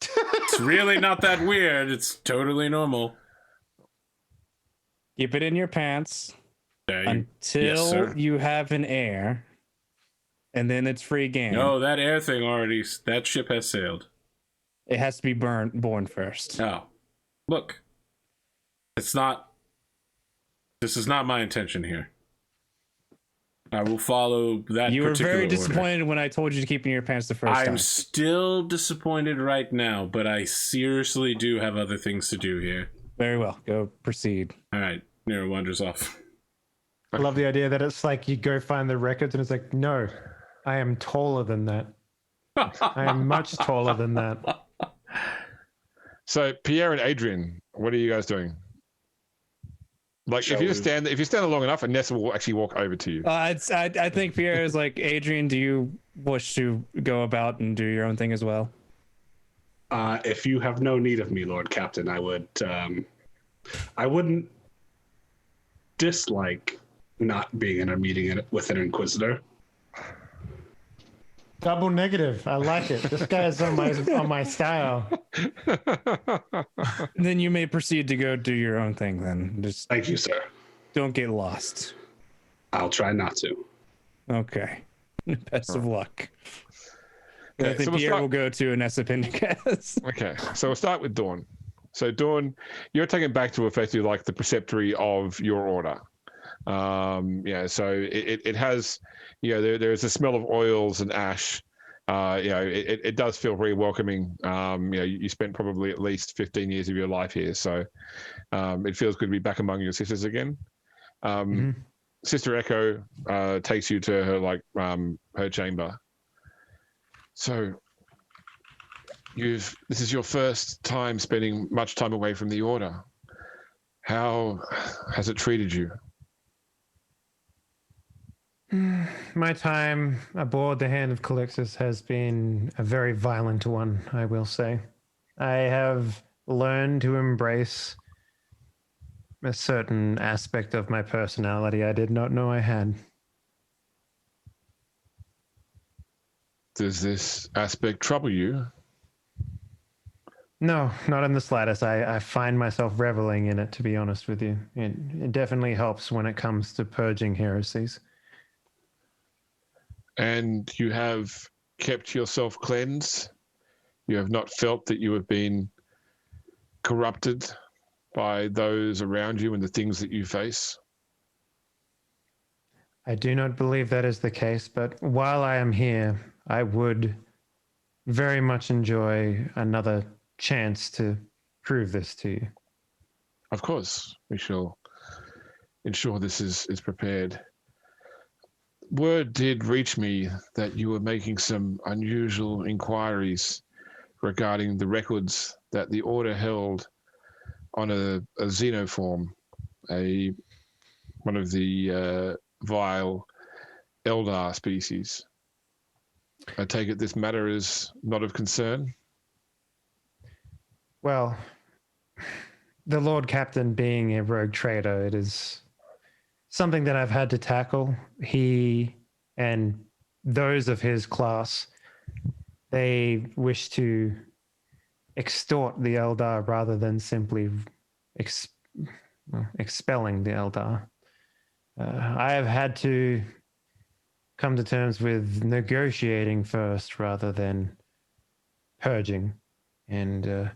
It's really not that weird. It's totally normal. Keep it in your pants until yes, you have an heir, and then it's free game. No, that air thing already, that ship has sailed. It has to be born first. Oh, look. It's not. This is not my intention here. I will follow that. You were very disappointed order. when I told you to keep in your pants the first time. I'm still disappointed right now, but I seriously do have other things to do here. Very well. Go proceed. All right. Nero wanders off. I love the idea that it's like you go find the records and it's like, no, I am taller than that. I am much taller than that. So Pierre and Adrian, what are you guys doing? Like, if you stand there long enough, Nessa will actually walk over to you. I think Pierre is like, Adrian, do you wish to go about and do your own thing as well? If you have no need of me, Lord Captain, I wouldn't dislike not being in a meeting with an Inquisitor. Double negative. I like it. This guy's on my style. Then you may proceed to go do your own thing then. Just Thank you, sir. don't get lost. I'll try not to. Okay. Best of luck. Okay, I think so we'll Pierre will go to an Appendicus. Okay, so we'll start with Dawn. So Dawn, you're taken back to effectively like the preceptory of your order. So it has, there's a smell of oils and ash. It does feel very welcoming. You spent probably at least 15 years of your life here, so it feels good to be back among your sisters again. Sister Echo takes you to her her chamber. So this is your first time spending much time away from the order. How has it treated you? My time aboard the Hand of Calixis has been a very violent one, I will say. I have learned to embrace a certain aspect of my personality I did not know I had. Does this aspect trouble you? No, not in the slightest. I find myself reveling in it, to be honest with you. It definitely helps when it comes to purging heresies. And you have kept yourself cleansed? You have not felt that you have been corrupted by those around you and the things that you face? I do not believe that is the case, but while I am here, I would very much enjoy another chance to prove this to you. Of course, we shall ensure this is prepared. Word did reach me that you were making some unusual inquiries regarding the records that the Order held on a xenoform, one of the vile Eldar species. I take it this matter is not of concern? Well, the Lord Captain being a rogue trader, it is something that I've had to tackle. He and those of his class, they wish to extort the Eldar rather than simply expelling the Eldar. I have had to come to terms with negotiating first rather than purging. And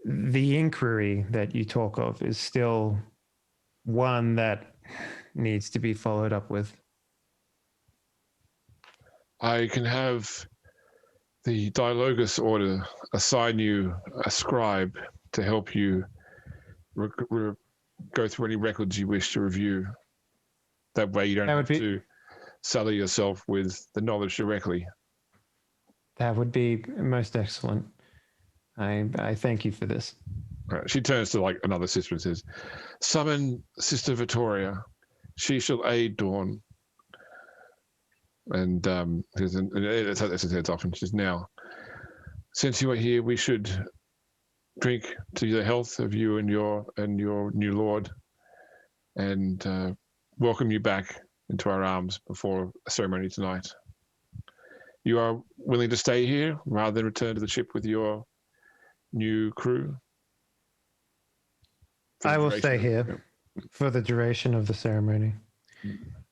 the inquiry that you talk of is still one that needs to be followed up with. I can have the Dialogus Order assign you a scribe to help you go through any records you wish to review. That way you don't have to sully yourself with the knowledge directly. That would be most excellent. I thank you for this. Right. She turns to like another sister and says, "Summon Sister Vittoria. She shall aid Dawn." And it's his heads off, and she says, "Now, since you are here, we should drink to the health of you and your new lord, and welcome you back into our arms before a ceremony tonight. You are willing to stay here rather than return to the ship with your new crew?" I will stay here for the duration of the ceremony.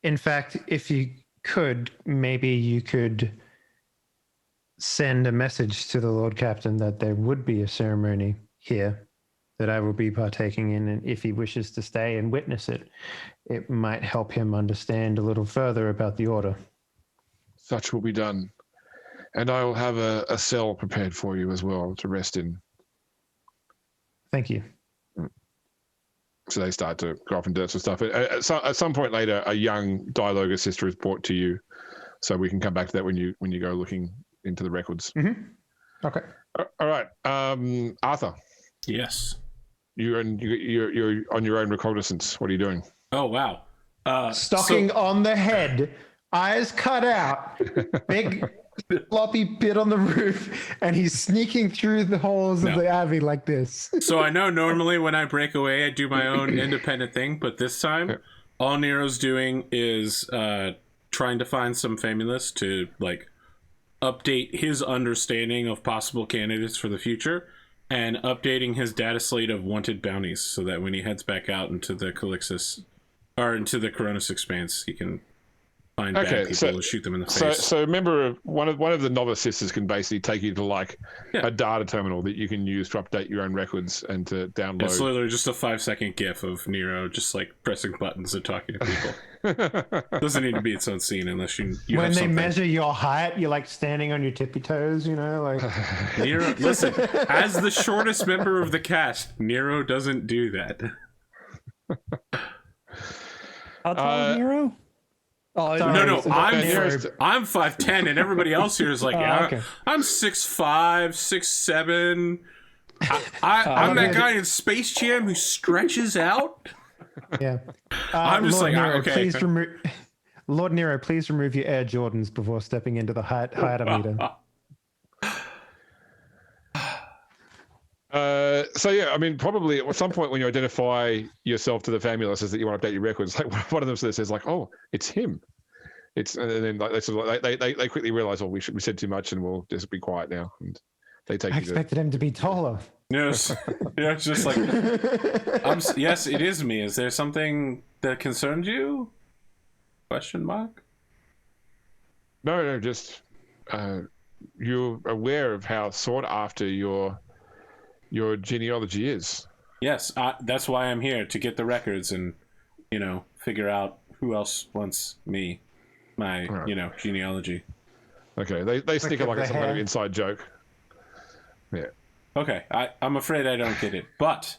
In fact, if you could, maybe you could send a message to the Lord Captain that there would be a ceremony here that I will be partaking in, and if he wishes to stay and witness it, it might help him understand a little further about the order. Such will be done. And I will have a cell prepared for you as well to rest in. Thank you. So they start to go off and do some stuff. At some point later, a young Dialogus sister is brought to you, so we can come back to that when you go looking into the records. Mm-hmm. Okay. All right, Arthur. Yes. You're on your own reconnaissance. What are you doing? Oh wow. Stocking on the head, eyes cut out, big floppy bit on the roof, and he's sneaking through the halls of the Abbey like this. So I know normally when I break away, I do my own independent thing, but this time, all Nero's doing is trying to find some Famulus to like update his understanding of possible candidates for the future, and updating his data slate of wanted bounties, so that when he heads back out into the Calixis or into the Koronus Expanse, he can find bad people and shoot them in the face. So remember, one of the novice sisters can basically take you to like a data terminal that you can use to update your own records and to download. It's literally just a 5-second GIF of Nero just like pressing buttons and talking to people. Doesn't need to be its own scene unless you when have they something. measure your height, you're like standing on your tippy toes, you know, like Nero. Listen, as the shortest member of the cast, Nero doesn't do that. How tall is Nero? Oh, No, I'm 5'10", and everybody else here is like, I'm 6'5", 6'7". I'm that guy in Space Jam who stretches out. Yeah. I'm just Lord like, Nero, okay. Please Lord Nero, please remove your Air Jordans before stepping into the height meter. So yeah, I mean, probably at some point when you identify yourself to the Famulus is that you want to update your records, like one of them says like, "Oh, it's him." And then like, they quickly realize, "Oh, we said too much, and we'll just be quiet now." And they take. I expected him to be taller. Yes, it's just like, yes, it is me. Is there something that concerned you? Question mark. No, just you're aware of how sought after your genealogy is. Yes, that's why I'm here, to get the records and, figure out who else wants my genealogy. Okay, they stick it like it's some kind of inside joke. Yeah. Okay, I'm afraid I don't get it, but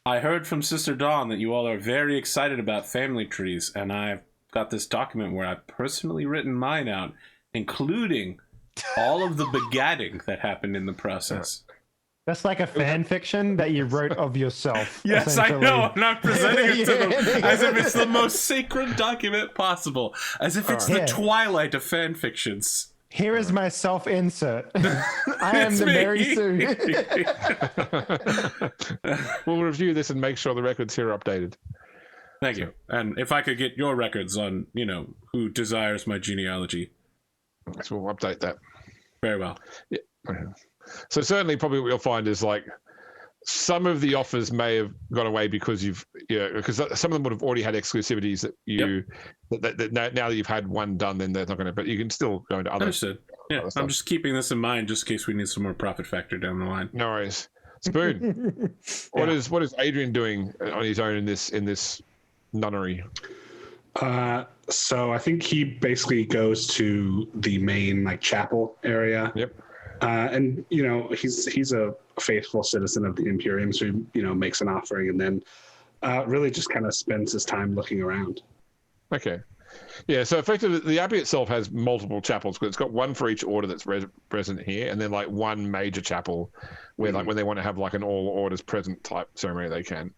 I heard from Sister Dawn that you all are very excited about family trees, and I've got this document where I've personally written mine out, including all of the begatting that happened in the process. That's like a fan fiction that you wrote of yourself. Yes, I know, and I'm presenting it to them as if it's the most sacred document possible, as if it's the Twilight of fan fictions. Here is my self-insert. I am the Mary Sue. We'll review this and make sure the records here are updated. Thank you. And if I could get your records on, who desires my genealogy. So we'll update that. Very well. Yeah. So certainly probably what you'll find is like some of the offers may have gone away because because some of them would have already had exclusivities that that now that you've had one done, then they're not going to, but you can still go into other. Understood. Yeah, other I'm just keeping this in mind just in case we need some more profit factor down the line. No worries. Spoon, what is Adrian doing on his own in this nunnery? So I think he basically goes to the main like chapel area. Yep. And you know he's a faithful citizen of the Imperium, so he makes an offering and then really just kind of spends his time looking around. Okay. Yeah, so effectively, the Abbey itself has multiple chapels, because it's got one for each order that's present here, and then like one major chapel where, like, when they want to have like an all orders present type ceremony, they can.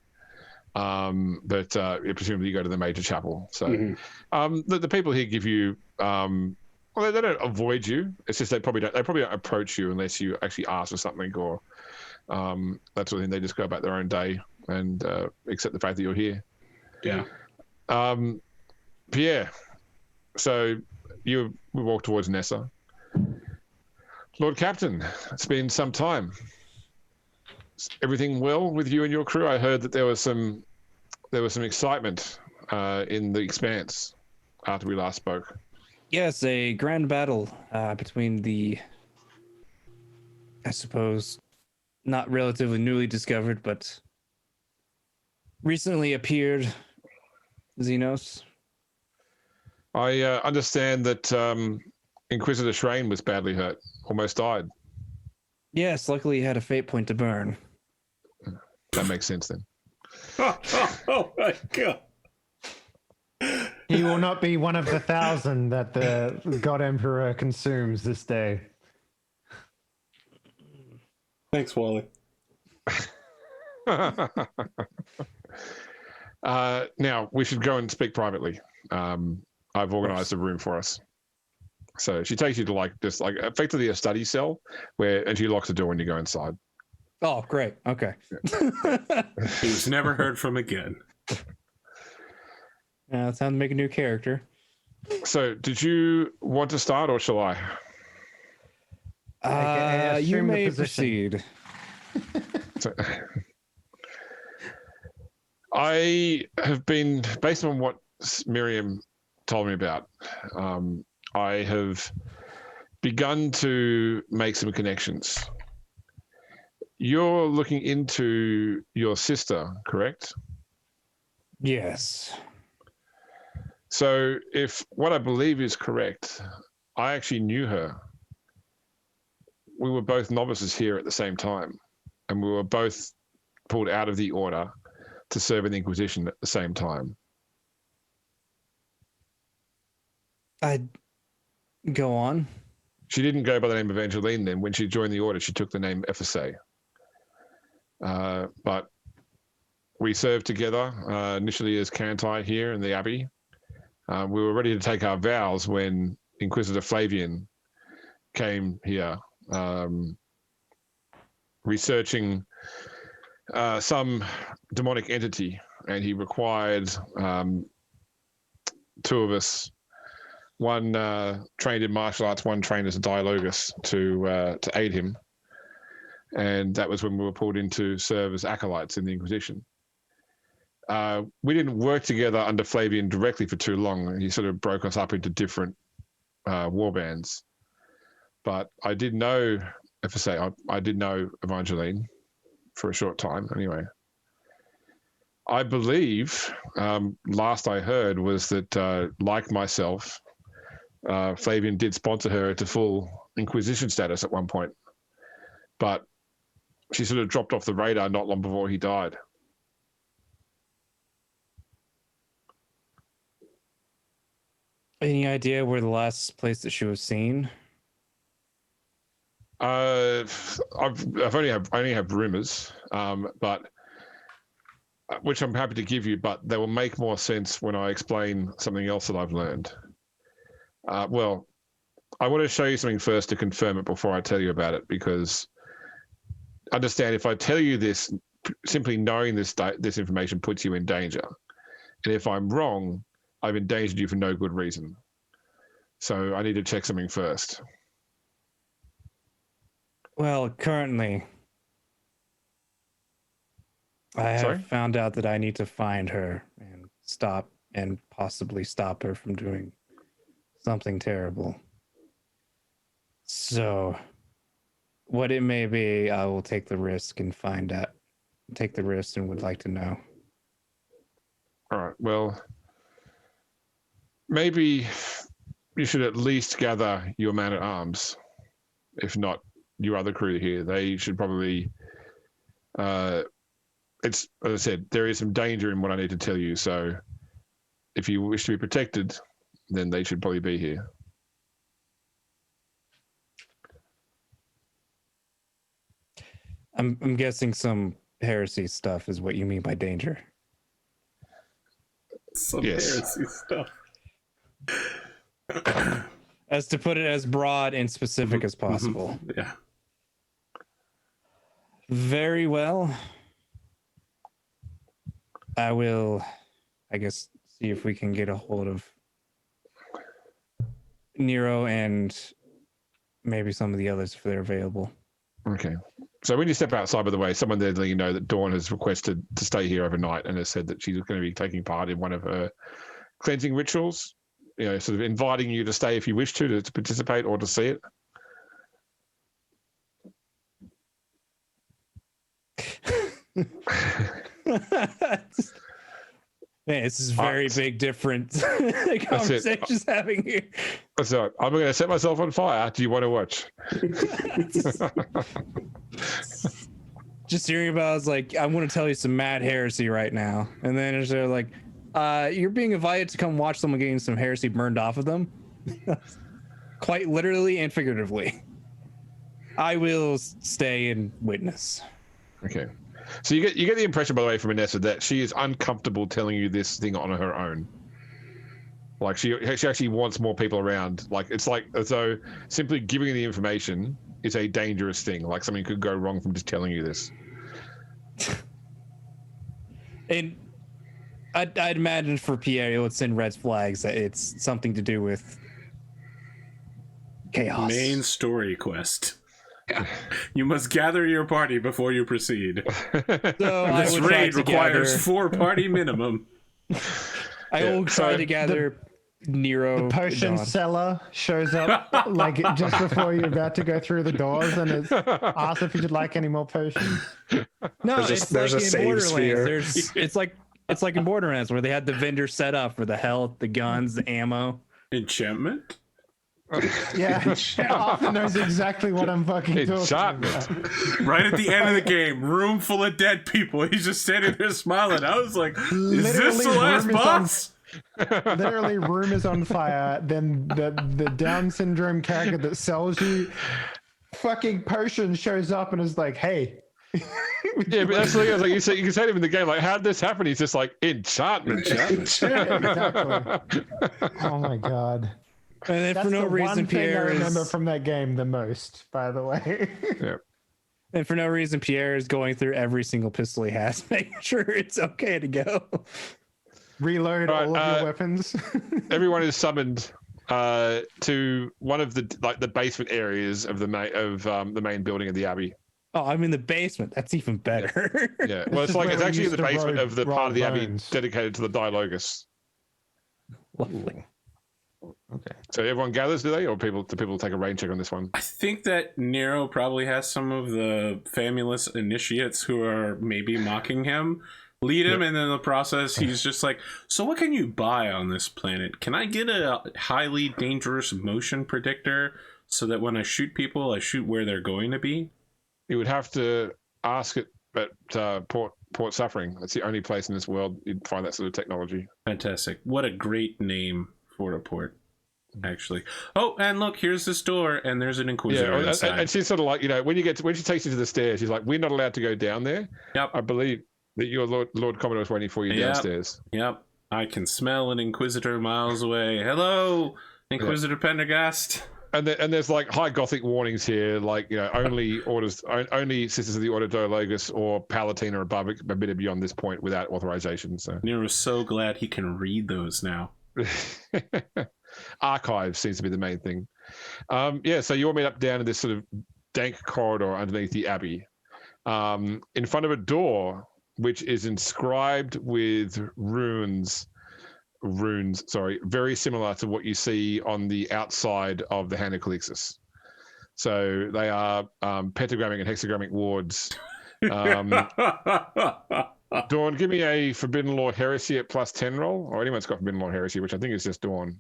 But presumably you go to the major chapel. So the people here give you, well, they don't avoid you. It's just they probably don't approach you unless you actually ask for something or that sort of thing. They just go about their own day and accept the fact that you're here. Yeah. Pierre, so we walk towards Nessa. Lord Captain, it's been some time. Is everything well with you and your crew? I heard that there was some excitement in the Expanse after we last spoke. Yes, a grand battle between the, I suppose, not relatively newly discovered, but recently appeared Xenos. I understand that Inquisitor Shrain was badly hurt, almost died. Yes, luckily he had a fate point to burn. That makes sense then. Oh my god. He will not be one of the 1,000 that the God Emperor consumes this day. Thanks, Wally. Now we should go and speak privately. I've organized a room for us. So she takes you to like just like effectively a study cell and she locks the door when you go inside. Oh, great. Okay. He was never heard from again. It's time to make a new character. So did you want to start or shall I? You may proceed. So, I have been, based on what Miriam told me about, I have begun to make some connections. You're looking into your sister, correct? Yes. So if what I believe is correct, I actually knew her. We were both novices here at the same time, and we were both pulled out of the order to serve in the Inquisition at the same time. I'd go on. She didn't go by the name of Angeline then. When she joined the order, she took the name Ephesae. But we served together initially as Cantai here in the Abbey. We were ready to take our vows when Inquisitor Flavian came here, researching some demonic entity, and he required two of us, one trained in martial arts, one trained as a dialogus, to aid him. And that was when we were pulled in to serve as acolytes in the Inquisition. We didn't work together under Flavian directly for too long. He sort of broke us up into different warbands. But I did know, if I say, I did know Evangeline for a short time anyway. I believe, last I heard was that, like myself, Flavian did sponsor her to full Inquisition status at one point. But she sort of dropped off the radar not long before he died. Any idea where the last place that she was seen? I only have rumors, but which I'm happy to give you, but they will make more sense when I explain something else that I've learned. Well, I want to show you something first to confirm it before I tell you about it, because understand, if I tell you this, simply knowing this information puts you in danger. And if I'm wrong, I've endangered you for no good reason. So I need to check something first. Well, currently, I have found out that I need to find her and possibly stop her from doing something terrible. So, what it may be, I will take the risk and find out. Take the risk and would like to know. All right. Well, maybe you should at least gather your man-at-arms. If not, your other crew here. They should probably... it's, as I said, there is some danger in what I need to tell you, so if you wish to be protected, then they should probably be here. I'm guessing some heresy stuff is what you mean by danger. Some heresy stuff. As to put it as broad and specific as possible. Yeah. Very well. I will, I guess, see if we can get a hold of Nero and maybe some of the others if they're available. Okay. So when you step outside, by the way, someone there letting you know that Dawn has requested to stay here overnight and has said that she's going to be taking part in one of her cleansing rituals, you know, sort of inviting you to stay if you wish to participate or to see it. Man, this is very big different conversations having here. So I'm going to set myself on fire. Do you want to watch? Just hearing about, I was like, I want to tell you some mad heresy right now. And then it's like, you're being invited to come watch someone getting some heresy burned off of them. Quite literally and figuratively. I will stay and witness. Okay. So you get the impression, by the way, from Inessa that she is uncomfortable telling you this thing on her own. Like she actually wants more people around. Like it's like as though simply giving you the information is a dangerous thing. Like something could go wrong from just telling you this. And I'd imagine for Pierre, it would send red flags that it's something to do with chaos. Main story quest. You must gather your party before you proceed. So this raid requires 4-party minimum. I will try to gather Nero. The potion seller shows up like just before you're about to go through the doors and it's asks if you'd like any more potions. No, there's a save sphere. It's like in Borderlands where they had the vendor set up for the health, the guns, the ammo. Enchantment? Yeah, Arthur knows exactly what I'm fucking talking about. Right at the end of the game, room full of dead people. He's just standing there smiling. I was like, is this the last boss? Literally, room is on fire. Then the Down syndrome character that sells you fucking potion shows up and is like, hey. Yeah, but that's like, you can say to him in the game, like, how did this happen? He's just like, enchantment. Yeah, exactly. Oh my god. And then That's for no the reason, one Pierre thing I remember from that game the most, by the way. Yeah. And for no reason, Pierre is going through every single pistol he has, making sure it's okay to go. Reload all of your weapons. Everyone is summoned to one of the basement areas of the main building of the Abbey. Oh, I'm in the basement. That's even better. Yeah. Well, it's actually in the basement of the part of the Abbey dedicated to the Dialogus. Lovely. Okay. So everyone gathers, do they, or do people take a rain check on this one? I think that Nero probably has some of the famous initiates who are maybe mocking him. Lead him, and then in the process, he's just like, so what can you buy on this planet? Can I get a highly dangerous motion predictor so that when I shoot people, I shoot where they're going to be? You would have to ask it at Port Suffering. That's the only place in this world you'd find that sort of technology. Fantastic. What a great name for a port, actually. Oh, and look, here's this door, and there's an Inquisitor inside. And she's sort of like, when she takes you to the stairs, she's like, we're not allowed to go down there. Yep. I believe that your Lord Commodore is waiting for you downstairs. Yep. I can smell an Inquisitor miles away. Hello, Inquisitor Pendergast. And there's like high Gothic warnings here, like, only Sisters of the Order Dialogus or Palatina above admitted beyond this point without authorization. So Nero's so glad he can read those now. Archives seems to be the main thing. So you all meet up down in this sort of dank corridor underneath the Abbey, in front of a door which is inscribed with runes, very similar to what you see on the outside of the Hand of Calixis. So they are pentagrammic and hexagrammic wards. Dawn, give me a Forbidden Law Heresy at +10 roll. Or anyone's got Forbidden Law Heresy, which I think is just Dawn.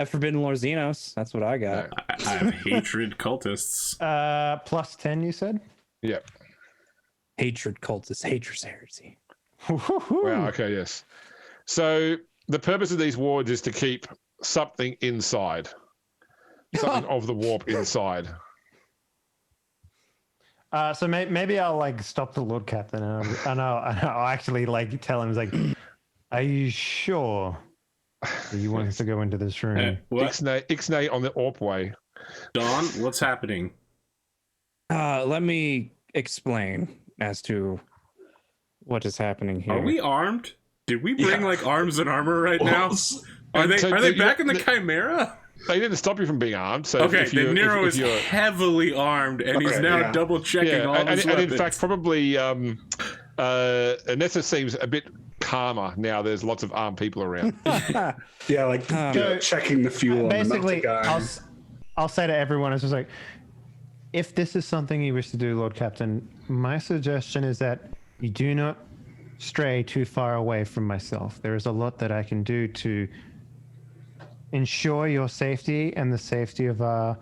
Forbidden Lord Xenos. That's what I got. Yeah. I have hatred cultists. +10, you said? Yep. Hatred cultist, hatred heresy. Wow, okay, yes. So the purpose of these wards is to keep something inside. Something of the warp inside. So maybe I'll like stop the Lord Captain and I'll actually like tell him, like, are you sure that you want us to go into this room? Ixnay on the Orp way. Dawn, what's happening? Let me explain as to what is happening here. Are we armed? Did we bring like arms and armor right now? Are they back in the Chimera? They didn't stop you from being armed. So okay, then Nero is heavily armed, and he's now double checking all his weapons. And in fact, probably Anessa seems a bit calmer now. There's lots of armed people around. Yeah, like checking the fuel. Basically, I'll say to everyone, it's just like, if this is something you wish to do, Lord Captain, my suggestion is that you do not stray too far away from myself. There is a lot that I can do to ensure your safety and the safety of our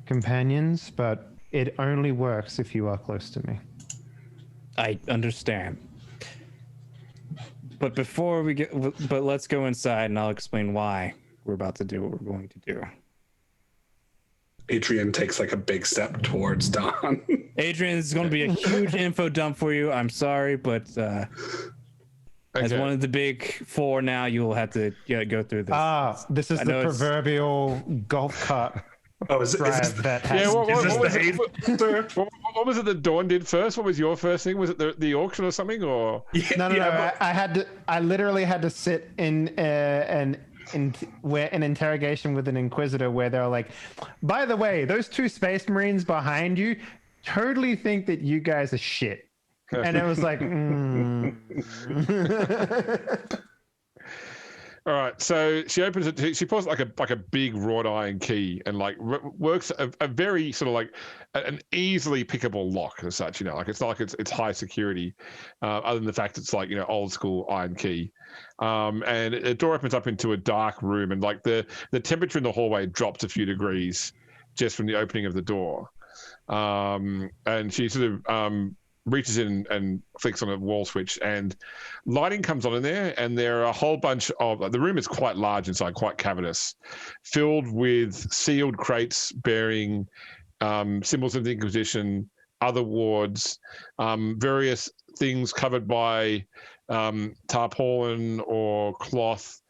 companions, but it only works if you are close to me. I understand. But before we but let's go inside and I'll explain why we're about to do what we're going to do. Adrian takes like a big step towards Dawn. Adrian, this is going to be a huge info dump for you. I'm sorry, but as one of the big four now, you will have to go through this. This is the proverbial golf cart. Oh, is this that has... what was it that Dawn did first? What was your first thing? Was it the auction or something? Or No. I literally had to sit in an interrogation with an Inquisitor where they're like, by the way, those two Space Marines behind you totally think that you guys are shit. And it was like, All right, so she opens it. She pulls like a big wrought iron key and like works a very sort of like an easily pickable lock as such. Like it's not like it's high security, other than the fact it's like old school iron key. And the door opens up into a dark room, and like the temperature in the hallway drops a few degrees just from the opening of the door. And she sort of reaches in and flicks on a wall switch, and lighting comes on in there, and there are a whole bunch of... The room is quite large inside, quite cavernous, filled with sealed crates bearing symbols of the Inquisition, other wards, various things covered by tarpaulin or cloth,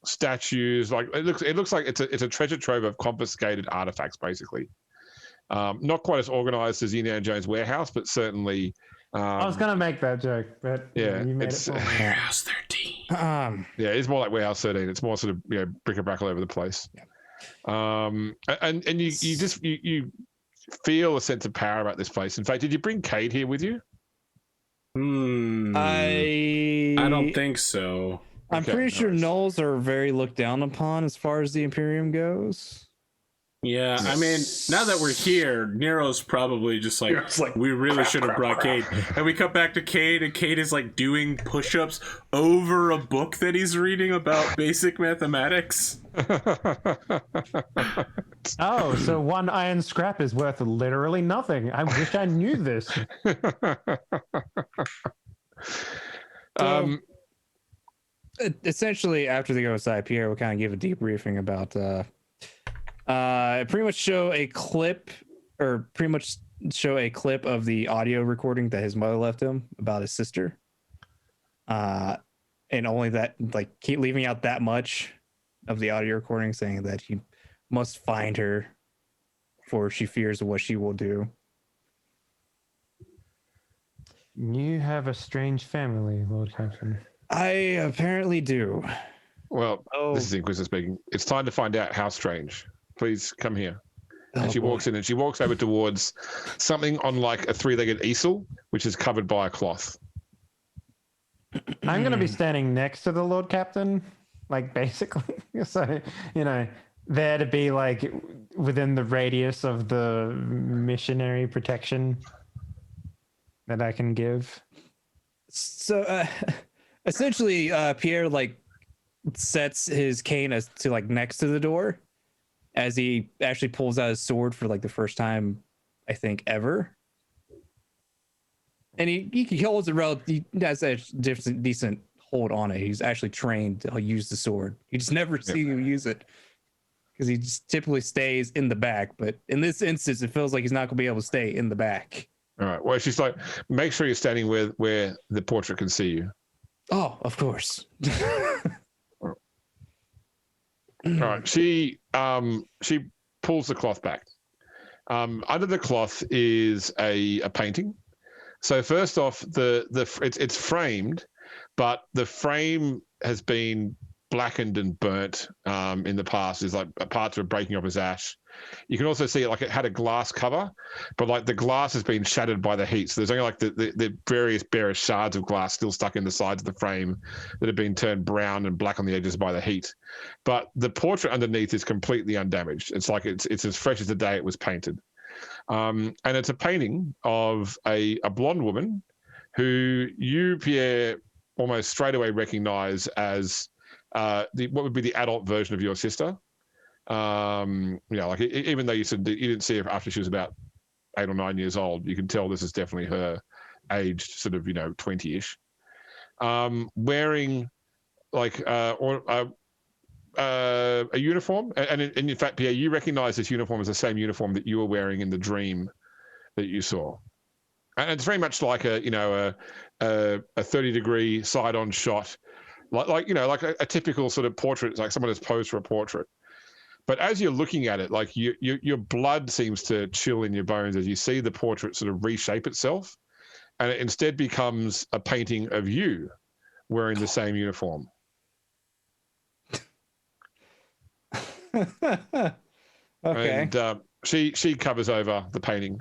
statues. Like it looks like it's a treasure trove of confiscated artifacts, basically. Not quite as organized as Indiana Jones' warehouse, but certainly. I was gonna make that joke, but you made it for me. Warehouse 13. Yeah, it's more like Warehouse 13. It's more sort of bric-a-brac all over the place. Yeah. And you just you feel a sense of power about this place. In fact, did you bring Cade here with you? I don't think so. I'm pretty sure Gnolls are very looked down upon as far as the Imperium goes. Yeah, I mean, now that we're here, Nero's probably just like we really should have brought Cade. And we come back to Cade, and Cade is like doing push-ups over a book that he's reading about basic mathematics. Oh, so one iron scrap is worth literally nothing. I wish I knew this. Essentially, after they go inside, Pierre will kind of give a debriefing about pretty much show a clip of the audio recording that his mother left him about his sister, and only that, like, keep leaving out that much of the audio recording, saying that he must find her, for she fears what she will do. You have a strange family, Lord Captain. I apparently do. Well, this is Inquisitor speaking. It's time to find out how strange. Please come here. And she walks in, and she walks over towards something on like a three-legged easel, which is covered by a cloth. I'm going to be standing next to the Lord Captain, like, basically. So, there to be like within the radius of the missionary protection that I can give. So essentially, Pierre like sets his cane to like next to the door as he actually pulls out his sword for like the first time, I think, ever. And he holds it he has a decent hold on it. He's actually trained to use the sword. You just never see him use it because he just typically stays in the back. But in this instance, it feels like he's not going to be able to stay in the back. All right. Well, she's like, make sure you're standing where the portrait can see you. Oh, of course. All right. She pulls the cloth back. Under the cloth is a painting. So first off, it's framed, but the frame has been blackened and burnt in the past. There's like parts are breaking off as ash. You can also see it like it had a glass cover, but like the glass has been shattered by the heat. So there's only like the various bare shards of glass still stuck in the sides of the frame that have been turned brown and black on the edges by the heat. But the portrait underneath is completely undamaged. It's like it's as fresh as the day it was painted. And it's a painting of a blonde woman who you, Pierre, almost straight away recognize as what would be the adult version of your sister. Like even though you said you didn't see her after she was about 8 or 9 years old, you can tell this is definitely her aged sort of 20-ish. Wearing like a uniform, and in fact, Pierre, you recognize this uniform as the same uniform that you were wearing in the dream that you saw, and it's very much like a 30-degree side-on shot, like a typical sort of portrait, like someone has posed for a portrait. But as you're looking at it, like your blood seems to chill in your bones as you see the portrait sort of reshape itself, and it instead becomes a painting of you wearing the same uniform. Okay. And she covers over the painting.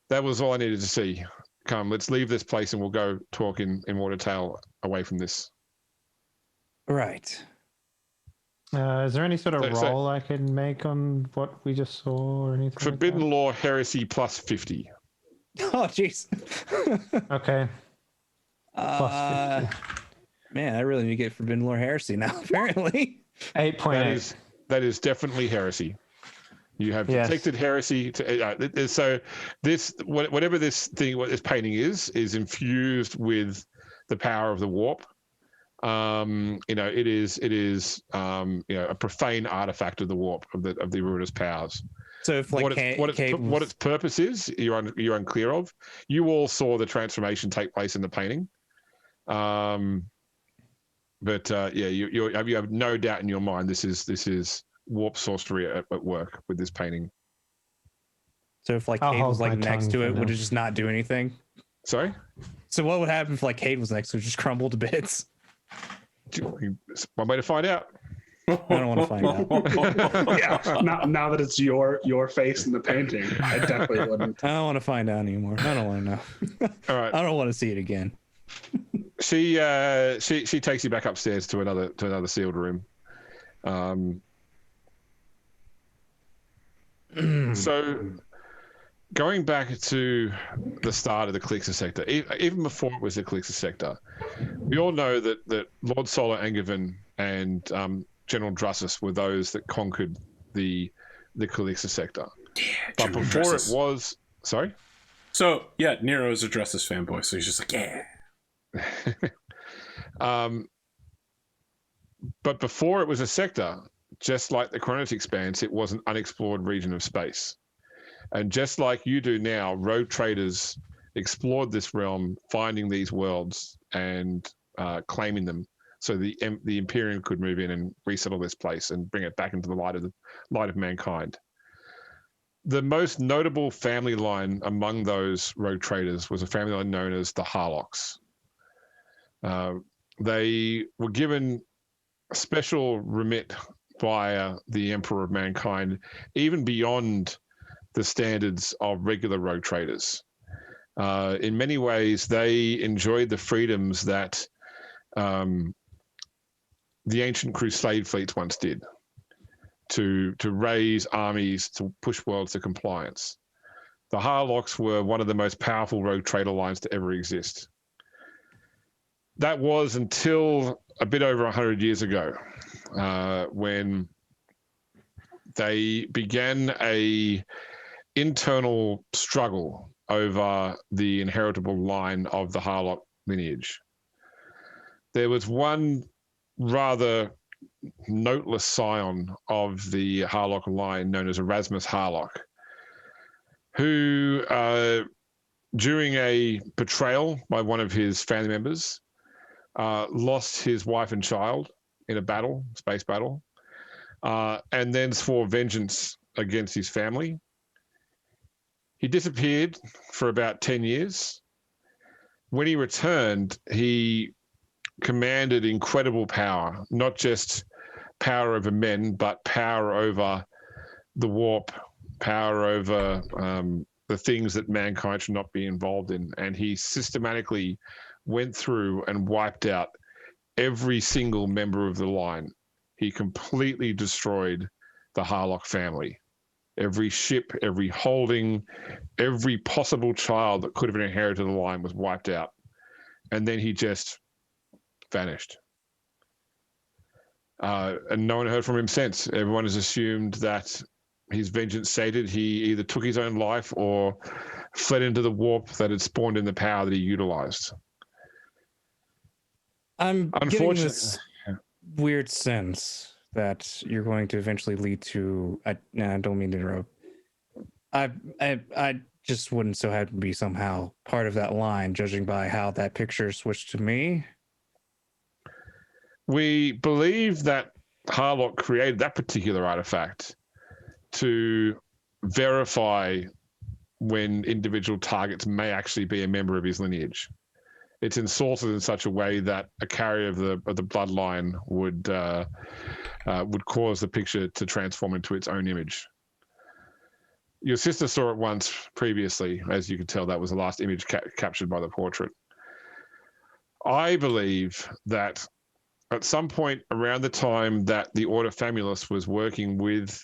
That was all I needed to see. Come, let's leave this place and we'll go talk in more detail away from this. Right. Is there any sort of roll I can make on what we just saw or anything? Forbidden like Law Heresy plus 50. Oh, jeez. Okay. Plus 50. Man, I really need to get Forbidden Law Heresy now, apparently. 8.8. That is definitely heresy. You have detected heresy. So whatever this painting is infused with the power of the warp. It is a profane artifact of the warp of the ruinous powers. So if like what its purpose is, you're unclear of. You all saw the transformation take place in the painting. You have no doubt in your mind this is warp sorcery at work with this painting. So if like Cade was like next to it, would it just not do anything? Sorry? So what would happen if like Cade was next to it, just crumble to bits? One way to find out. I don't want to find out. Yeah, now that it's your face in the painting, I definitely wouldn't. I don't want to find out anymore. I don't want to know. All right. I don't want to see it again. She takes you back upstairs to another sealed room. So going back to the start of the Calixis sector, even before it was the Calixis sector, we all know that Lord Solar Angevin and General Drusus were those that conquered the Calixis sector. Yeah, but before it was... Sorry? So, yeah, Nero is a Drusus fanboy, so he's just like, yeah. But before it was a sector, just like the Koronus Expanse, it was an unexplored region of space. And just like you do now, rogue traders explored this realm, finding these worlds and claiming them, so the Imperium could move in and resettle this place and bring it back into the light of mankind. The most notable family line among those rogue traders was a family line known as the Harlocks. They were given a special remit by the Emperor of Mankind, even beyond the standards of regular rogue traders. In many ways, they enjoyed the freedoms that the ancient crusade fleets once did, to raise armies, to push worlds to compliance. The Harlocks were one of the most powerful rogue trader lines to ever exist. that was until a bit over 100 years ago, when they began a internal struggle over the inheritable line of the Harlock lineage. There was one rather noteless scion of the Harlock line known as Erasmus Harlock, who, during a betrayal by one of his family members, lost his wife and child in a battle, space battle, and then swore vengeance against his family. He disappeared for about 10 years. When he returned, he commanded incredible power, not just power over men, but power over the warp, power over the things that mankind should not be involved in. And he systematically went through and wiped out every single member of the line. He completely destroyed the Harlock family. Every ship, every holding, every possible child that could have inherited the line was wiped out. And then he just vanished. And no one heard from him since. Everyone has assumed that his vengeance sated. He either took his own life or fled into the warp that had spawned in the power that he utilized. I'm getting this weird sense that you're going to eventually lead to. I don't mean to interrupt. I just wouldn't so happen to be somehow part of that line, judging by how that picture switched to me. We believe that Harlock created that particular artifact to verify when individual targets may actually be a member of his lineage. It's ensorcelled in such a way that a carrier of the bloodline would cause the picture to transform into its own image. Your sister saw it once previously. As you could tell, that was the last image captured by the portrait. I believe that at some point around the time that the Order Famulus was working with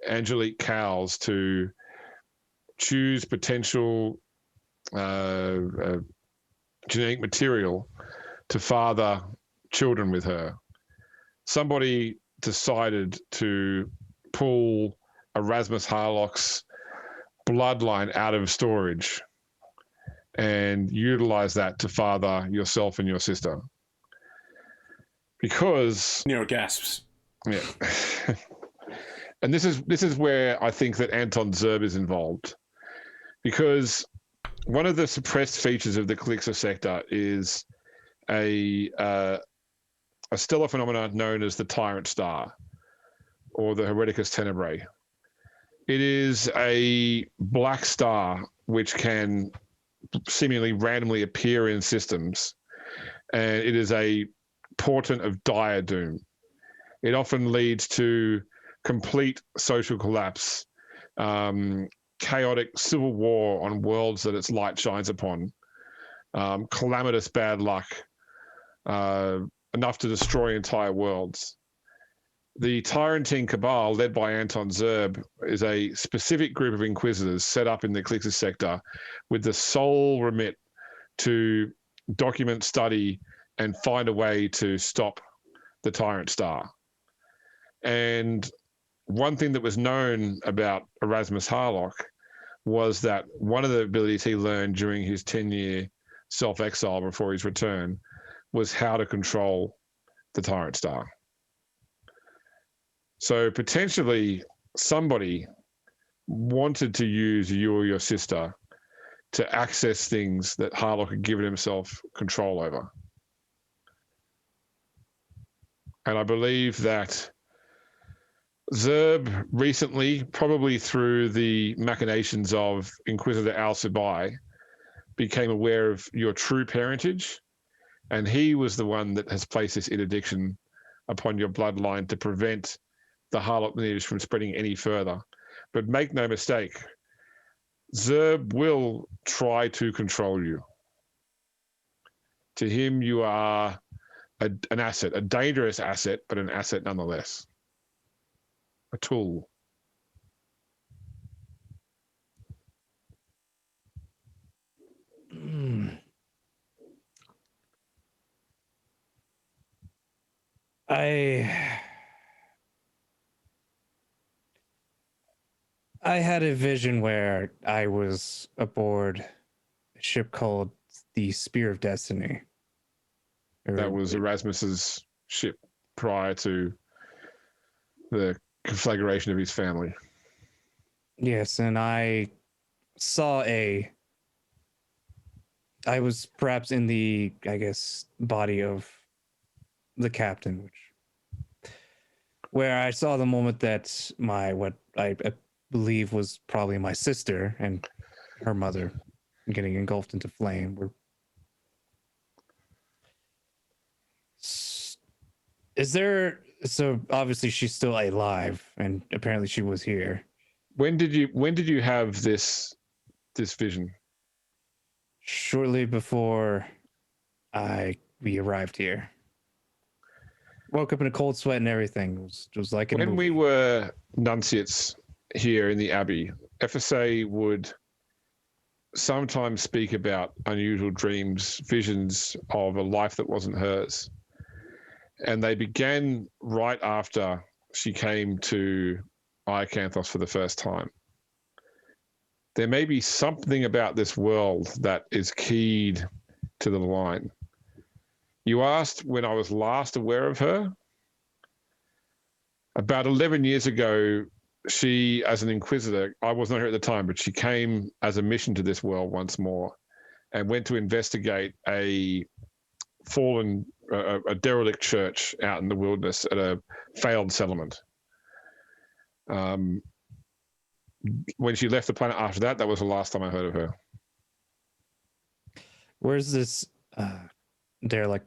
Angelique Cowles to choose potential genetic material to father children with her, somebody decided to pull Erasmus Harlock's bloodline out of storage and utilize that to father yourself and your sister. Because Nero gasps. Yeah. And this is where I think that Anton Zerb is involved. Because one of the suppressed features of the Calixis sector is a stellar phenomenon known as the Tyrant Star, or the Hereticus Tenebrae. It is a black star which can seemingly randomly appear in systems, and it is a portent of dire doom. It often leads to complete social collapse, chaotic civil war on worlds that its light shines upon, calamitous bad luck, enough to destroy entire worlds. The Tyrantine Cabal, led by Anton Zerb, is a specific group of inquisitors set up in the Calixis sector with the sole remit to document, study, and find a way to stop the Tyrant Star. And one thing that was known about Erasmus Harlock was that one of the abilities he learned during his 10-year self-exile before his return was how to control the Tyrant Star. So potentially somebody wanted to use you or your sister to access things that Harlock had given himself control over. And I believe that Zerb recently, probably through the machinations of Inquisitor Al-Subai, became aware of your true parentage, and he was the one that has placed this interdiction upon your bloodline to prevent the Harlock lineage from spreading any further. But make no mistake, Zerb will try to control you. To him, you are an asset, a dangerous asset, but an asset nonetheless. A tool. I had a vision where I was aboard a ship called the Spear of Destiny. That was Erasmus's ship prior to the conflagration of his family. Yes, and I was perhaps in the, I guess, body of the captain, where I saw the moment that what I believe was probably my sister and her mother getting engulfed into flame. So obviously she's still alive, and apparently she was here. When did you have this vision? Shortly before we arrived here. Woke up in a cold sweat and everything. It was like when we were nunciates here in the Abbey, FSA would sometimes speak about unusual dreams, visions of a life that wasn't hers. And they began right after she came to Iacanthos for the first time. There may be something about this world that is keyed to the line. You asked when I was last aware of her. About 11 years ago, she, as an inquisitor, I was not here at the time, but she came as a mission to this world once more and went to investigate a fallen, a derelict church out in the wilderness at a failed settlement. When she left the planet after that, that was the last time I heard of her. Where's this derelict?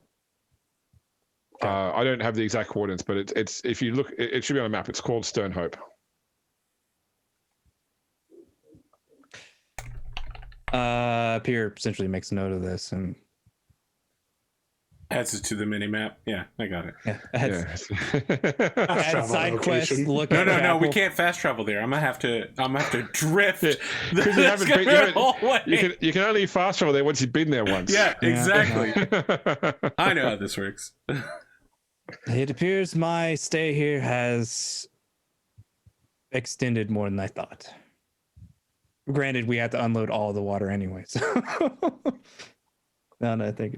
I don't have the exact coordinates, but it's if you look, it should be on a map. It's called Sternhope. Pierre essentially makes a note of this and adds it to the mini map. Yeah, I got it. Yeah. Add side quest. Look. No. We can't fast travel there. I'm gonna have to drift. Because you can only fast travel there once you've been there once. Yeah, exactly. I know how this works. It appears my stay here has extended more than I thought. Granted, we had to unload all the water anyway. So now that I think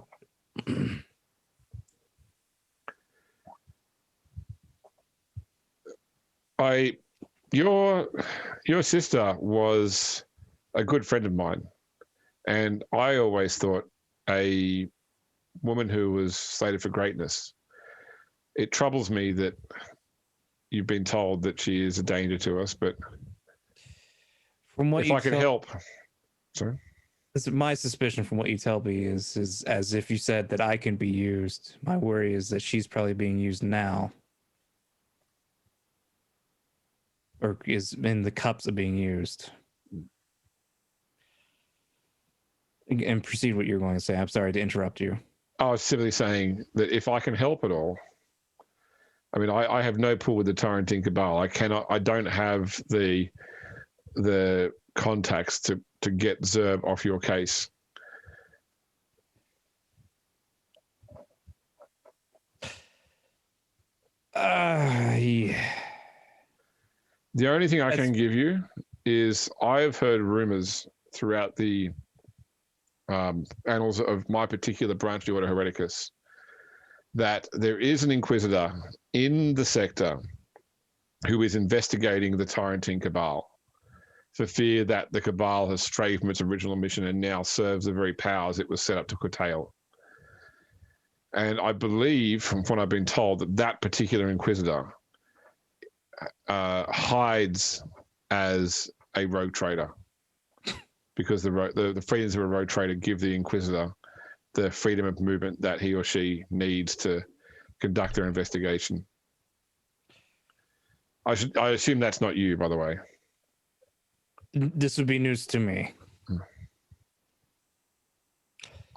your sister was a good friend of mine, and I always thought a woman who was slated for greatness. It troubles me that you've been told that she is a danger to us, but from what if I can help, sorry. My suspicion from what you tell me is as if you said that I can be used. My worry is that she's probably being used now. Or is in the cups of being used. And proceed what you're going to say. I'm sorry to interrupt you. I was simply saying that if I can help at all, I mean, I have no pull with the Tyrantine Cabal. I don't have the contacts to get Zerb off your case. Yeah. The only thing I can give you is I've heard rumors throughout the annals of my particular branch, the Order Hereticus, that there is an Inquisitor in the sector who is investigating the Tyrantine Cabal for fear that the Cabal has strayed from its original mission and now serves the very powers it was set up to curtail. And I believe, from what I've been told, that particular Inquisitor hides as a rogue trader, because the freedoms of a rogue trader give the Inquisitor the freedom of movement that he or she needs to conduct their investigation. I assume that's not you, by the way. This would be news to me.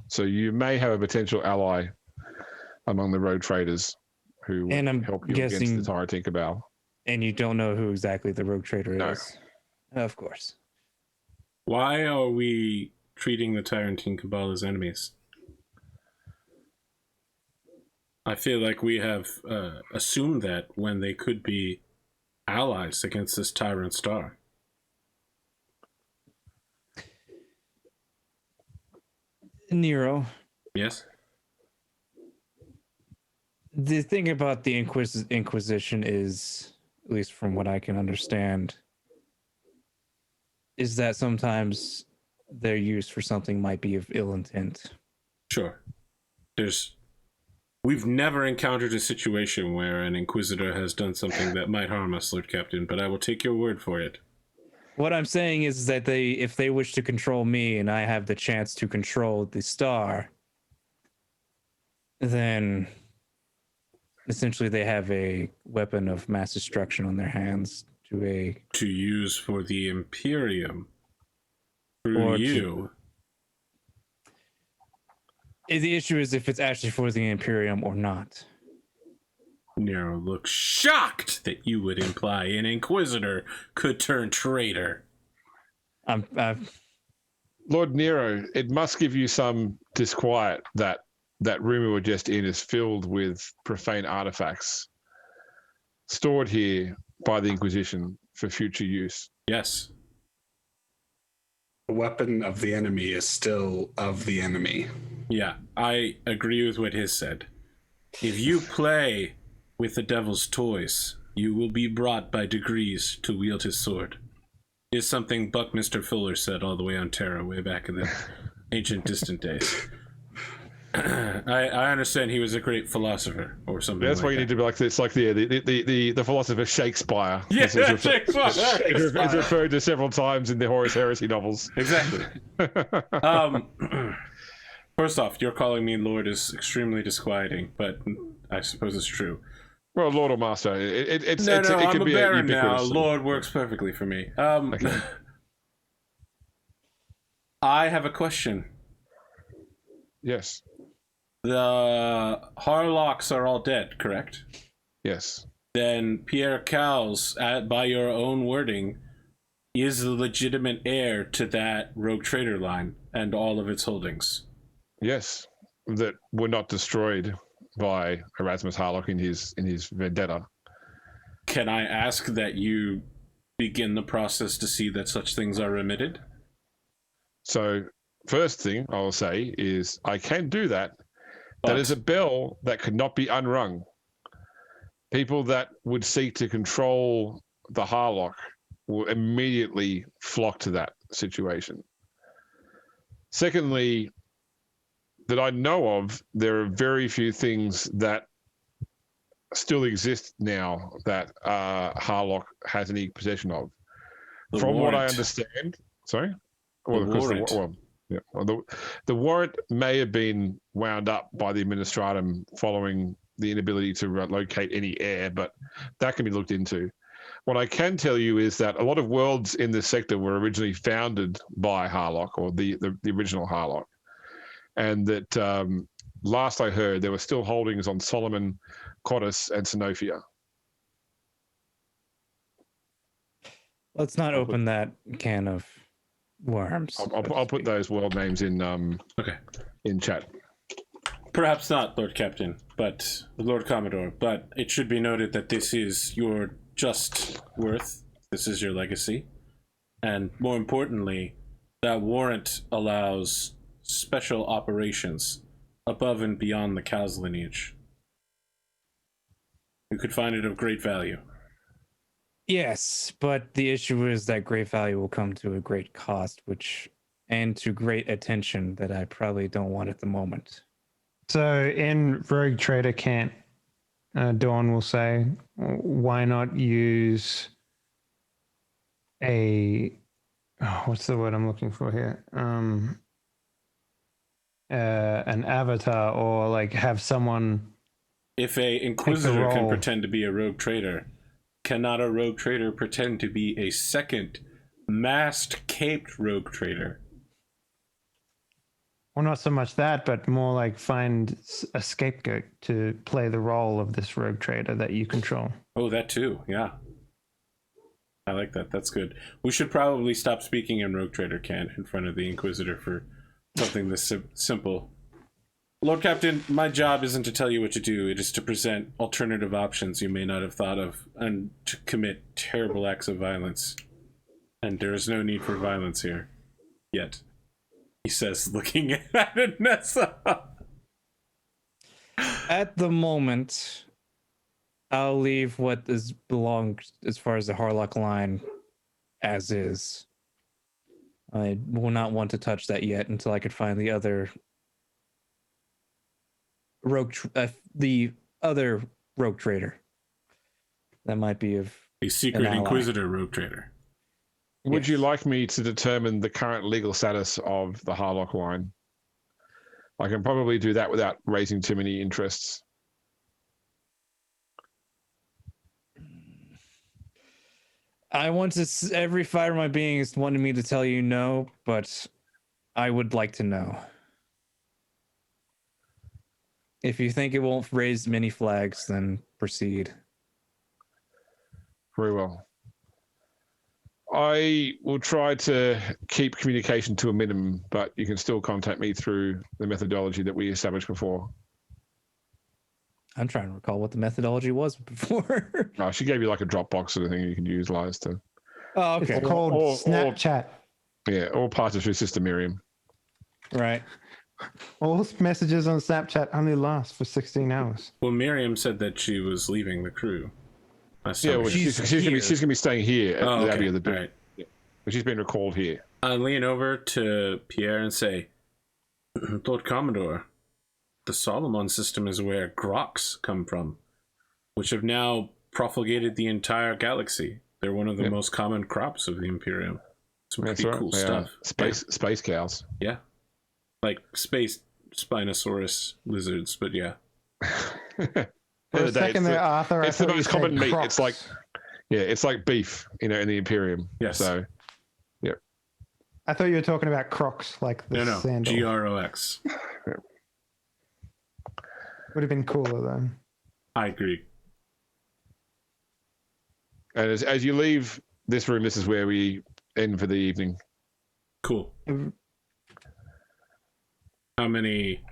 So you may have a potential ally among the rogue traders who and I'm help you guessing, against the Tyrantine Cabal. And you don't know who exactly the rogue trader is? Of course. Why are we treating the Tyrantine Cabal as enemies? I feel like we have assumed that when they could be allies against this tyrant star. Nero. Yes? The thing about the Inquisition is, at least from what I can understand, is that sometimes their use for something might be of ill intent. Sure. We've never encountered a situation where an Inquisitor has done something that might harm us, Lord Captain, but I will take your word for it. What I'm saying is that if they wish to control me and I have the chance to control the star, then essentially they have a weapon of mass destruction on their hands to use for the Imperium through you. The issue is if it's actually for the Imperium or not. Nero looks shocked that you would imply an Inquisitor could turn traitor. Lord Nero, it must give you some disquiet that room we were just in is filled with profane artifacts stored here by the Inquisition for future use. Yes. The weapon of the enemy is still of the enemy. Yeah, I agree with what his said. If you play with the devil's toys, you will be brought by degrees to wield his sword. Is something Buckminster Fuller said all the way on Terra way back in the ancient distant days. I understand he was a great philosopher or something. That's like why you need to be like this, like the philosopher Shakespeare. Yeah, Shakespeare. It's referred to several times in the Horus Heresy novels. Exactly. First off, you're calling me Lord is extremely disquieting, but I suppose it's true. Well, Lord or Master, it I'm can a be Baron now. ubiquitous. Lord works perfectly for me. Okay. I have a question. Yes. The Harlocks are all dead, correct? Yes. Then Pierre Cowles, by your own wording, is the legitimate heir to that rogue trader line and all of its holdings. Yes, that were not destroyed by Erasmus Harlock in his Vendetta. Can I ask that you begin the process to see that such things are remitted? So, first thing I will say is I can do that. That is a bell that could not be unrung. People that would seek to control the Harlock will immediately flock to that situation. Secondly, that I know of, there are very few things that still exist now that Harlock has any possession of. From what I understand, sorry? Well, the warrant may have been wound up by the Administratum following the inability to locate any heir, but that can be looked into. What I can tell you is that a lot of worlds in this sector were originally founded by Harlock, or the original Harlock. And that last I heard, there were still holdings on Solomon, Codus, and Sinofia. Let's not open that can of worms. I'll put those world names in in chat. Perhaps not, Lord Captain, but Lord Commodore. But it should be noted that this is your just worth. This is your legacy, and more importantly, that warrant allows special operations above and beyond the Cowles lineage. You could find it of great value. Yes, but the issue is that great value will come to a great cost, and to great attention that I probably don't want at the moment. So in Rogue Trader Camp, Dawn will say, why not use what's the word I'm looking for here? An avatar, or like have someone. If a Inquisitor can pretend to be a rogue trader, cannot a rogue trader pretend to be a second masked caped rogue trader? Well, not so much that, but more like find a scapegoat to play the role of this rogue trader that you control. Oh, that too, yeah. I like that. That's good. We should probably stop speaking in rogue trader can in front of the Inquisitor for something this simple. Lord Captain, my job isn't to tell you what to do. It is to present alternative options you may not have thought of and to commit terrible acts of violence. And there is no need for violence here. Yet. He says, looking at Anessa. At the moment, I'll leave what belongs as far as the Harlock line as is. I will not want to touch that yet until I could find the other rogue trader. That might be of a secret Inquisitor rogue trader. Would you like me to determine the current legal status of the Harlock line? I can probably do that without raising too many interests. Every fiber of my being is wanting me to tell you no, but I would like to know. If you think it won't raise many flags, then proceed. Very well. I will try to keep communication to a minimum, but you can still contact me through the methodology that we established before. I'm trying to recall what the methodology was before. No, she gave you like a Dropbox sort of thing you can utilize to. Oh, okay. It's called Snapchat. All parts through Sister Miriam. Right. All messages on Snapchat only last for 16 hours. Well, Miriam said that she was leaving the crew. Yeah, well, she's going to be staying here at the Abbey of the Dead. Right. Yeah. But she's been recalled here. I lean over to Pierre and say, Lord Commodore, the Solomon system is where groks come from, which have now profligated the entire galaxy. They're one of the most common crops of the Imperium. Some pretty cool stuff. Space cows. Yeah. Like space Spinosaurus lizards, but yeah. For a second there, Arthur, it's the most common meat. It's like beef, in the Imperium. Yes. So, yeah. I thought you were talking about Crocs, like the sandal. GROX. Would have been cooler though. I agree. And as you leave this room, this is where we end for the evening. Cool. How many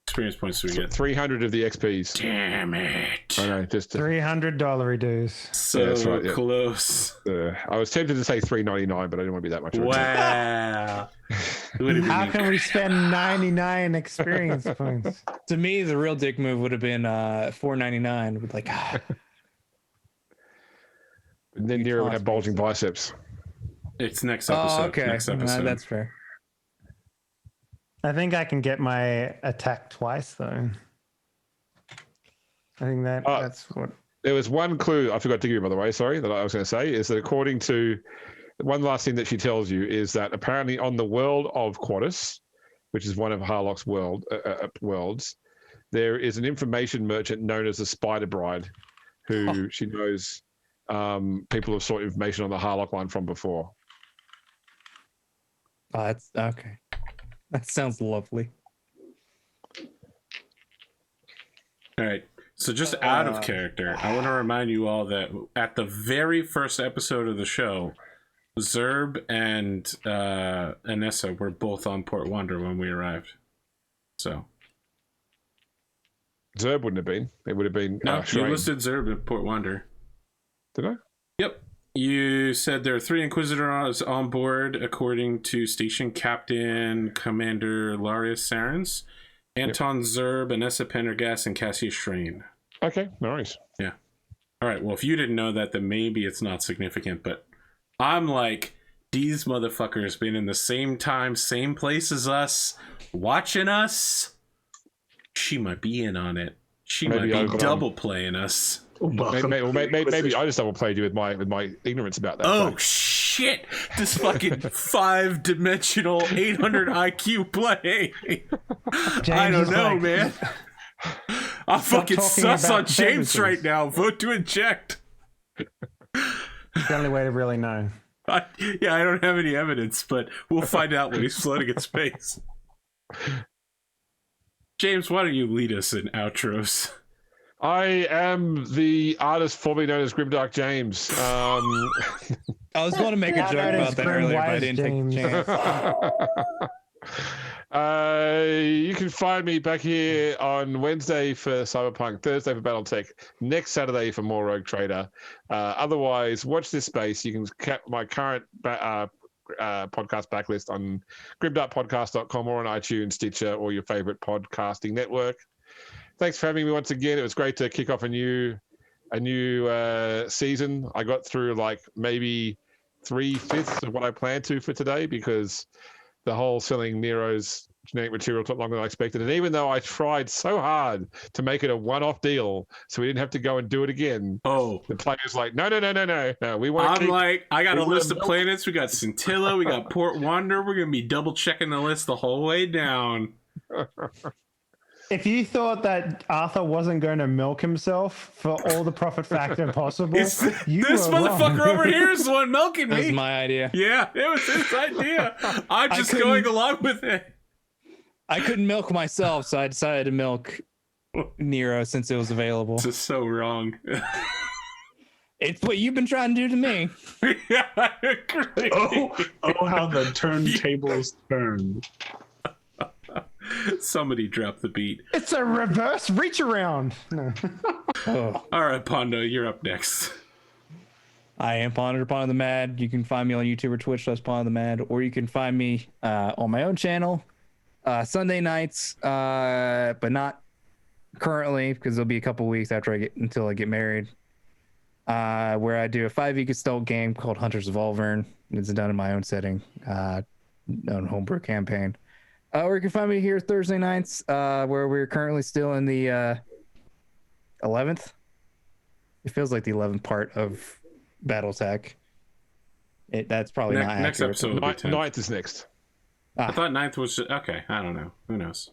experience points do we get? 300 of the XPs. Damn it. I know, just $300 dues. So that's right, close. I was tempted to say $3.99, but I didn't want to be that much. Wow. How can we spend 99 experience points? To me, the real dick move would have been $4.99. With like, and then Nero would have bulging biceps. It's next episode. Oh, okay. Next episode. That's fair. I think I can get my attack twice, though. I think that's what... There was one clue I forgot to give you, by the way, sorry, that I was going to say, is that according to... One last thing that she tells you is that apparently on the world of Quadus, which is one of Harlock's worlds, there is an information merchant known as the Spider Bride, who she knows people have sought information on the Harlock line from before. Oh, that's... Okay. That sounds lovely. All right. So just out of character, I want to remind you all that at the very first episode of the show, Zerb and Anessa were both on Port Wander when we arrived. So Zerb wouldn't have been. It would have been. No, you listed Zerb at Port Wander. Did I? Yep. You said there are 3 Inquisitors on board, according to Station Captain Commander Larius Sarens, Anton Zerb, Anessa Pendergast, and Cassius Schrain. Okay, no worries. Yeah. All right. Well, if you didn't know that, then maybe it's not significant. But I'm like, these motherfuckers been in the same time, same place as us, watching us. She might be in on it. She might be double playing us. Maybe I just double played you with my ignorance about that. Oh shit! This fucking 5-dimensional 800 IQ play. I don't know, man. I'm fucking sus on James right now. Vote to eject. It's the only way to really know. I don't have any evidence, but we'll find out when he's floating in space. James, why don't you lead us in outros? I am the artist formerly known as Grimdark James. I was going to make a joke about that earlier, but I didn't take the chance. You can find me back here on Wednesday for Cyberpunk, Thursday for BattleTech, next Saturday for more Rogue Trader. Otherwise, watch this space. You can cap my current podcast backlist on grim.podcast.com or on iTunes, Stitcher, or your favorite podcasting network. Thanks for having me once again. It was great to kick off a new season. I got through like maybe 3/5 of what I planned to for today because the whole selling Nero's genetic material took longer than I expected. And even though I tried so hard to make it a one-off deal so we didn't have to go and do it again, the player's like, no, we want to I got a list of planets. We got Scintilla, we got Port Wander. We're going to be double-checking the list the whole way down. If you thought that Arthur wasn't going to milk himself for all the profit factor possible, this motherfucker wrong. over here is the one milking me. That was my idea. Yeah, it was his idea. I'm just going along with it. I couldn't milk myself, so I decided to milk Nero since it was available. This is so wrong. It's what you've been trying to do to me. Yeah, I agree. Oh, how the turntables turn. Somebody drop the beat. It's a reverse reach around. No. All right, Pondo, you're up next. I am Ponder the Mad. You can find me on YouTube or Twitch, Ponder the Mad, or you can find me on my own channel Sunday nights, but not currently because it'll be a couple weeks until I get married. Where I do a 5-week adult game called Hunters of Alvern. It's done in my own setting, on homebrew campaign. Or you can find me here Thursday nights, where we're currently still in the 11th. It feels like the 11th part of BattleTech. That's probably not next accurate. episode. 9th is next. I thought 9th was okay. I don't know. Who knows?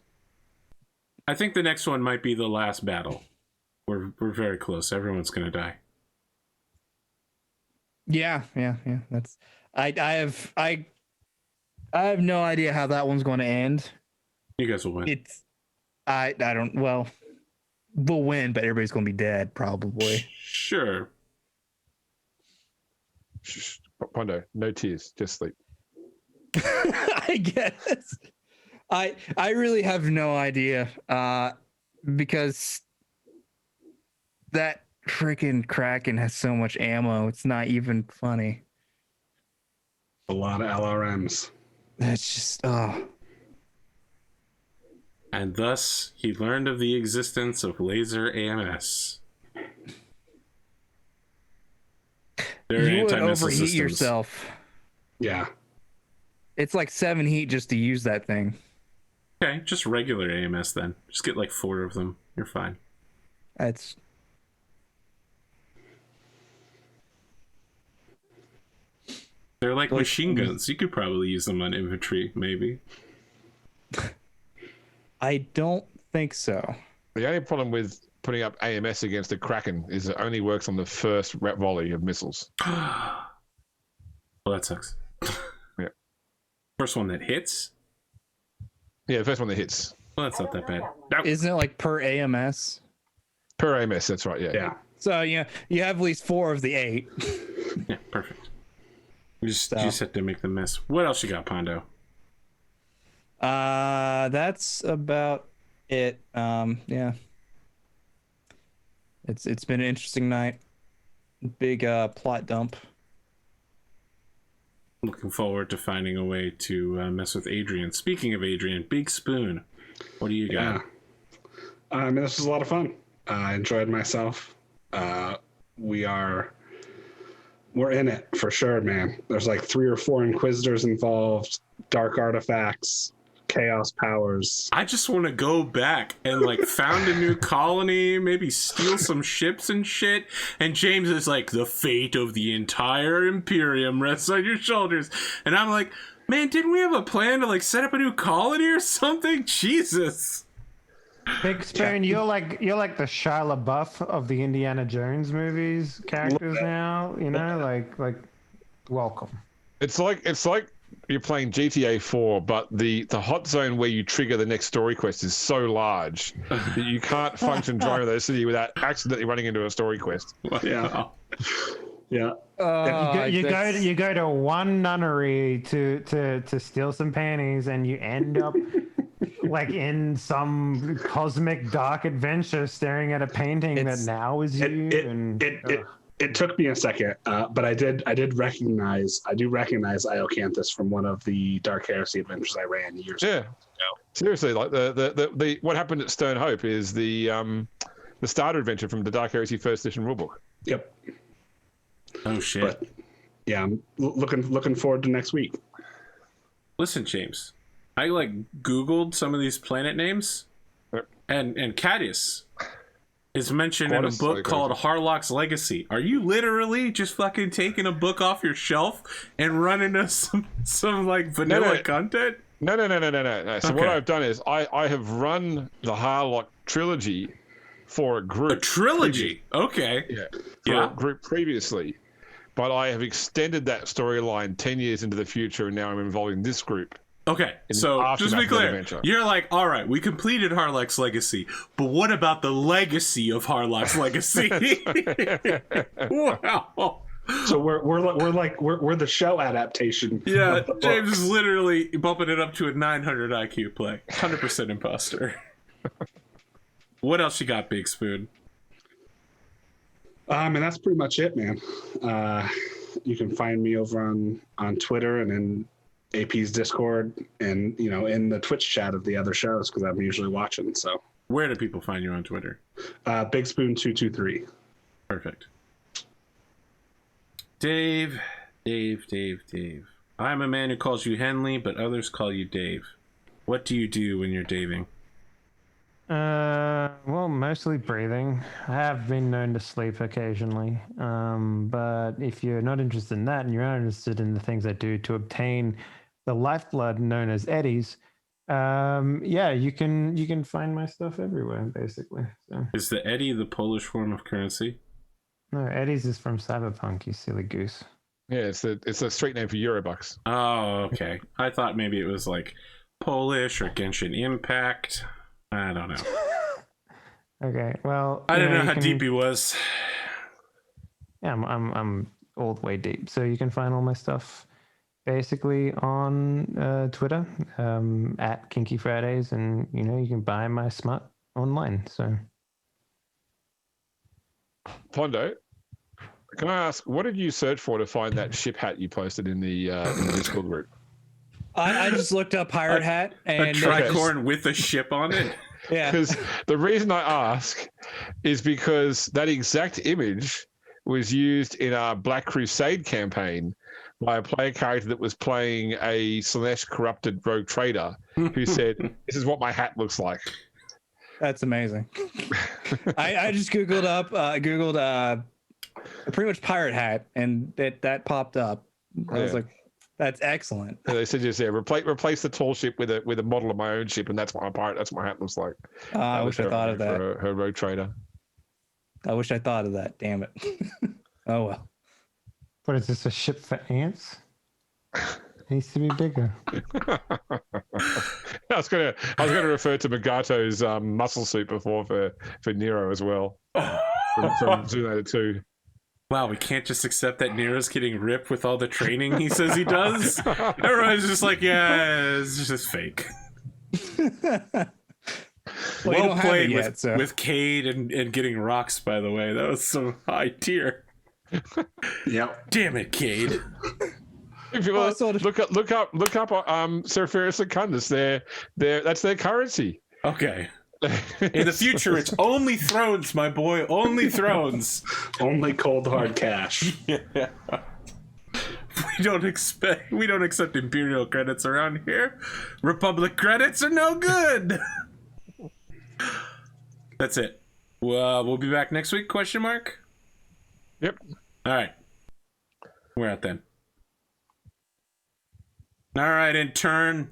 I think the next one might be the last battle. We're very close. Everyone's gonna die. Yeah. That's I have no idea how that one's going to end. You guys will win. I don't. Well, we'll win, but everybody's going to be dead probably. Sure. Pondo, no tears, just sleep. I guess. I really have no idea. Because that freaking Kraken has so much ammo. It's not even funny. A lot of LRMs. That's just And thus he learned of the existence of laser AMS. You would overheat systems. Yourself. Yeah. It's like 7 heat just to use that thing. Okay, just regular AMS then. Just get like 4 of them. You're fine. That's They're like machine guns. You could probably use them on infantry, maybe. I don't think so. The only problem with putting up AMS against a Kraken is it only works on the first volley of missiles. Well, that sucks. Yeah. First one that hits? Yeah, the first one that hits. Well, that's not that bad. Isn't it like per AMS? Per AMS, that's right, yeah. Yeah. So, yeah, you have at least 4 of the 8. Yeah, perfect. You just have to make the mess. What else you got, Pondo? That's about it. Yeah. It's been an interesting night. Big plot dump. Looking forward to finding a way to mess with Adrian. Speaking of Adrian, Big Spoon, what do you got? This was a lot of fun. I enjoyed myself. We're in it for sure, man. There's like 3 or 4 Inquisitors involved, dark artifacts, chaos powers. I just want to go back and like found a new colony, maybe steal some ships and shit. And James is like, the fate of the entire Imperium rests on your shoulders. And I'm like, man, didn't we have a plan to like set up a new colony or something? Jesus. Big Spoon, you're like the Shia LaBeouf of the Indiana Jones movies characters now. You know, like welcome. It's like you're playing GTA 4, but the hot zone where you trigger the next story quest is so large that you can't function driving the city without accidentally running into a story quest. Yeah. Yeah. You go to one nunnery to steal some panties, and you end up like in some cosmic dark adventure, staring at a painting that now is you. It took me a second, but I do recognize Iocanthus from one of the Dark Heresy adventures I ran years ago. Seriously, like the what happened at Stone Hope is the starter adventure from the Dark Heresy First Edition rulebook. Yep. Oh shit. But, yeah, I'm looking forward to next week. Listen, James, I like Googled some of these planet names, and Cadius is mentioned in a book called Harlock's Legacy. Are you literally just fucking taking a book off your shelf and running us some like vanilla content? No. So what I've done is I have run the Harlock trilogy for a group. A trilogy? Okay. Yeah. A group previously. But I have extended that storyline 10 years into the future, and now I'm involving this group. Okay, so just to be clear, you're like, all right, we completed Harlock's Legacy, but what about the legacy of Harlock's Legacy? Wow. So we're the show adaptation. Yeah, James is literally bumping it up to a 900 IQ play. 100% imposter. What else you got, Big Spoon? And that's pretty much it, man. You can find me over on Twitter and in AP's Discord and, in the Twitch chat of the other shows because I'm usually watching. So where do people find you on Twitter? Big Spoon 223. Perfect. Dave. I'm a man who calls you Henley, but others call you Dave. What do you do when you're daving? Well, mostly breathing. I have been known to sleep occasionally. But if you're not interested in that and you're interested in the things I do to obtain the lifeblood known as eddies, you can find my stuff everywhere, basically. So. Is the eddy the Polish form of currency? No, eddies is from Cyberpunk, you silly goose. Yeah, it's a street name for Eurobucks. Oh, okay. I thought maybe it was like Polish or Genshin Impact. I don't know. Okay, well, I didn't know how deep he was. Yeah, I'm all the way deep. So you can find all my stuff basically on Twitter at Kinky Fridays, and you can buy my smut online. So, Pondo, can I ask, what did you search for to find that ship hat you posted in the Discord group? I just looked up pirate hat and a tricorn with a ship on it. Yeah. Because the reason I ask is because that exact image was used in our Black Crusade campaign by a player character that was playing a Slanesh corrupted rogue trader who said, "This is what my hat looks like." That's amazing. I just Googled pretty much pirate hat, and that popped up. I was like, that's excellent. And they said, just replace the tall ship with a model of my own ship, and that's what my hat looks like. I wish I thought of that. Her rogue trader. I wish I thought of that. Damn it. Oh well. What is this, a ship for ants? It needs to be bigger. I was gonna refer to Magato's muscle suit before for Nero as well. from Zulator 2. Wow, we can't just accept that Nero's getting ripped with all the training he says he does. Everyone's just like, yeah, it's just fake. Well played with Cade and getting rocks, by the way. That was some high tier. Yep. Damn it, Cade. If you look up Seraphiris and Cundus, that's their currency. Okay. In the future, it's only thrones, my boy. Only thrones. Only cold hard cash. Yeah. We don't accept Imperial credits around here. Republic credits are no good. That's it. We'll be back next week? ? Yep. All right. We're out then. All right, intern.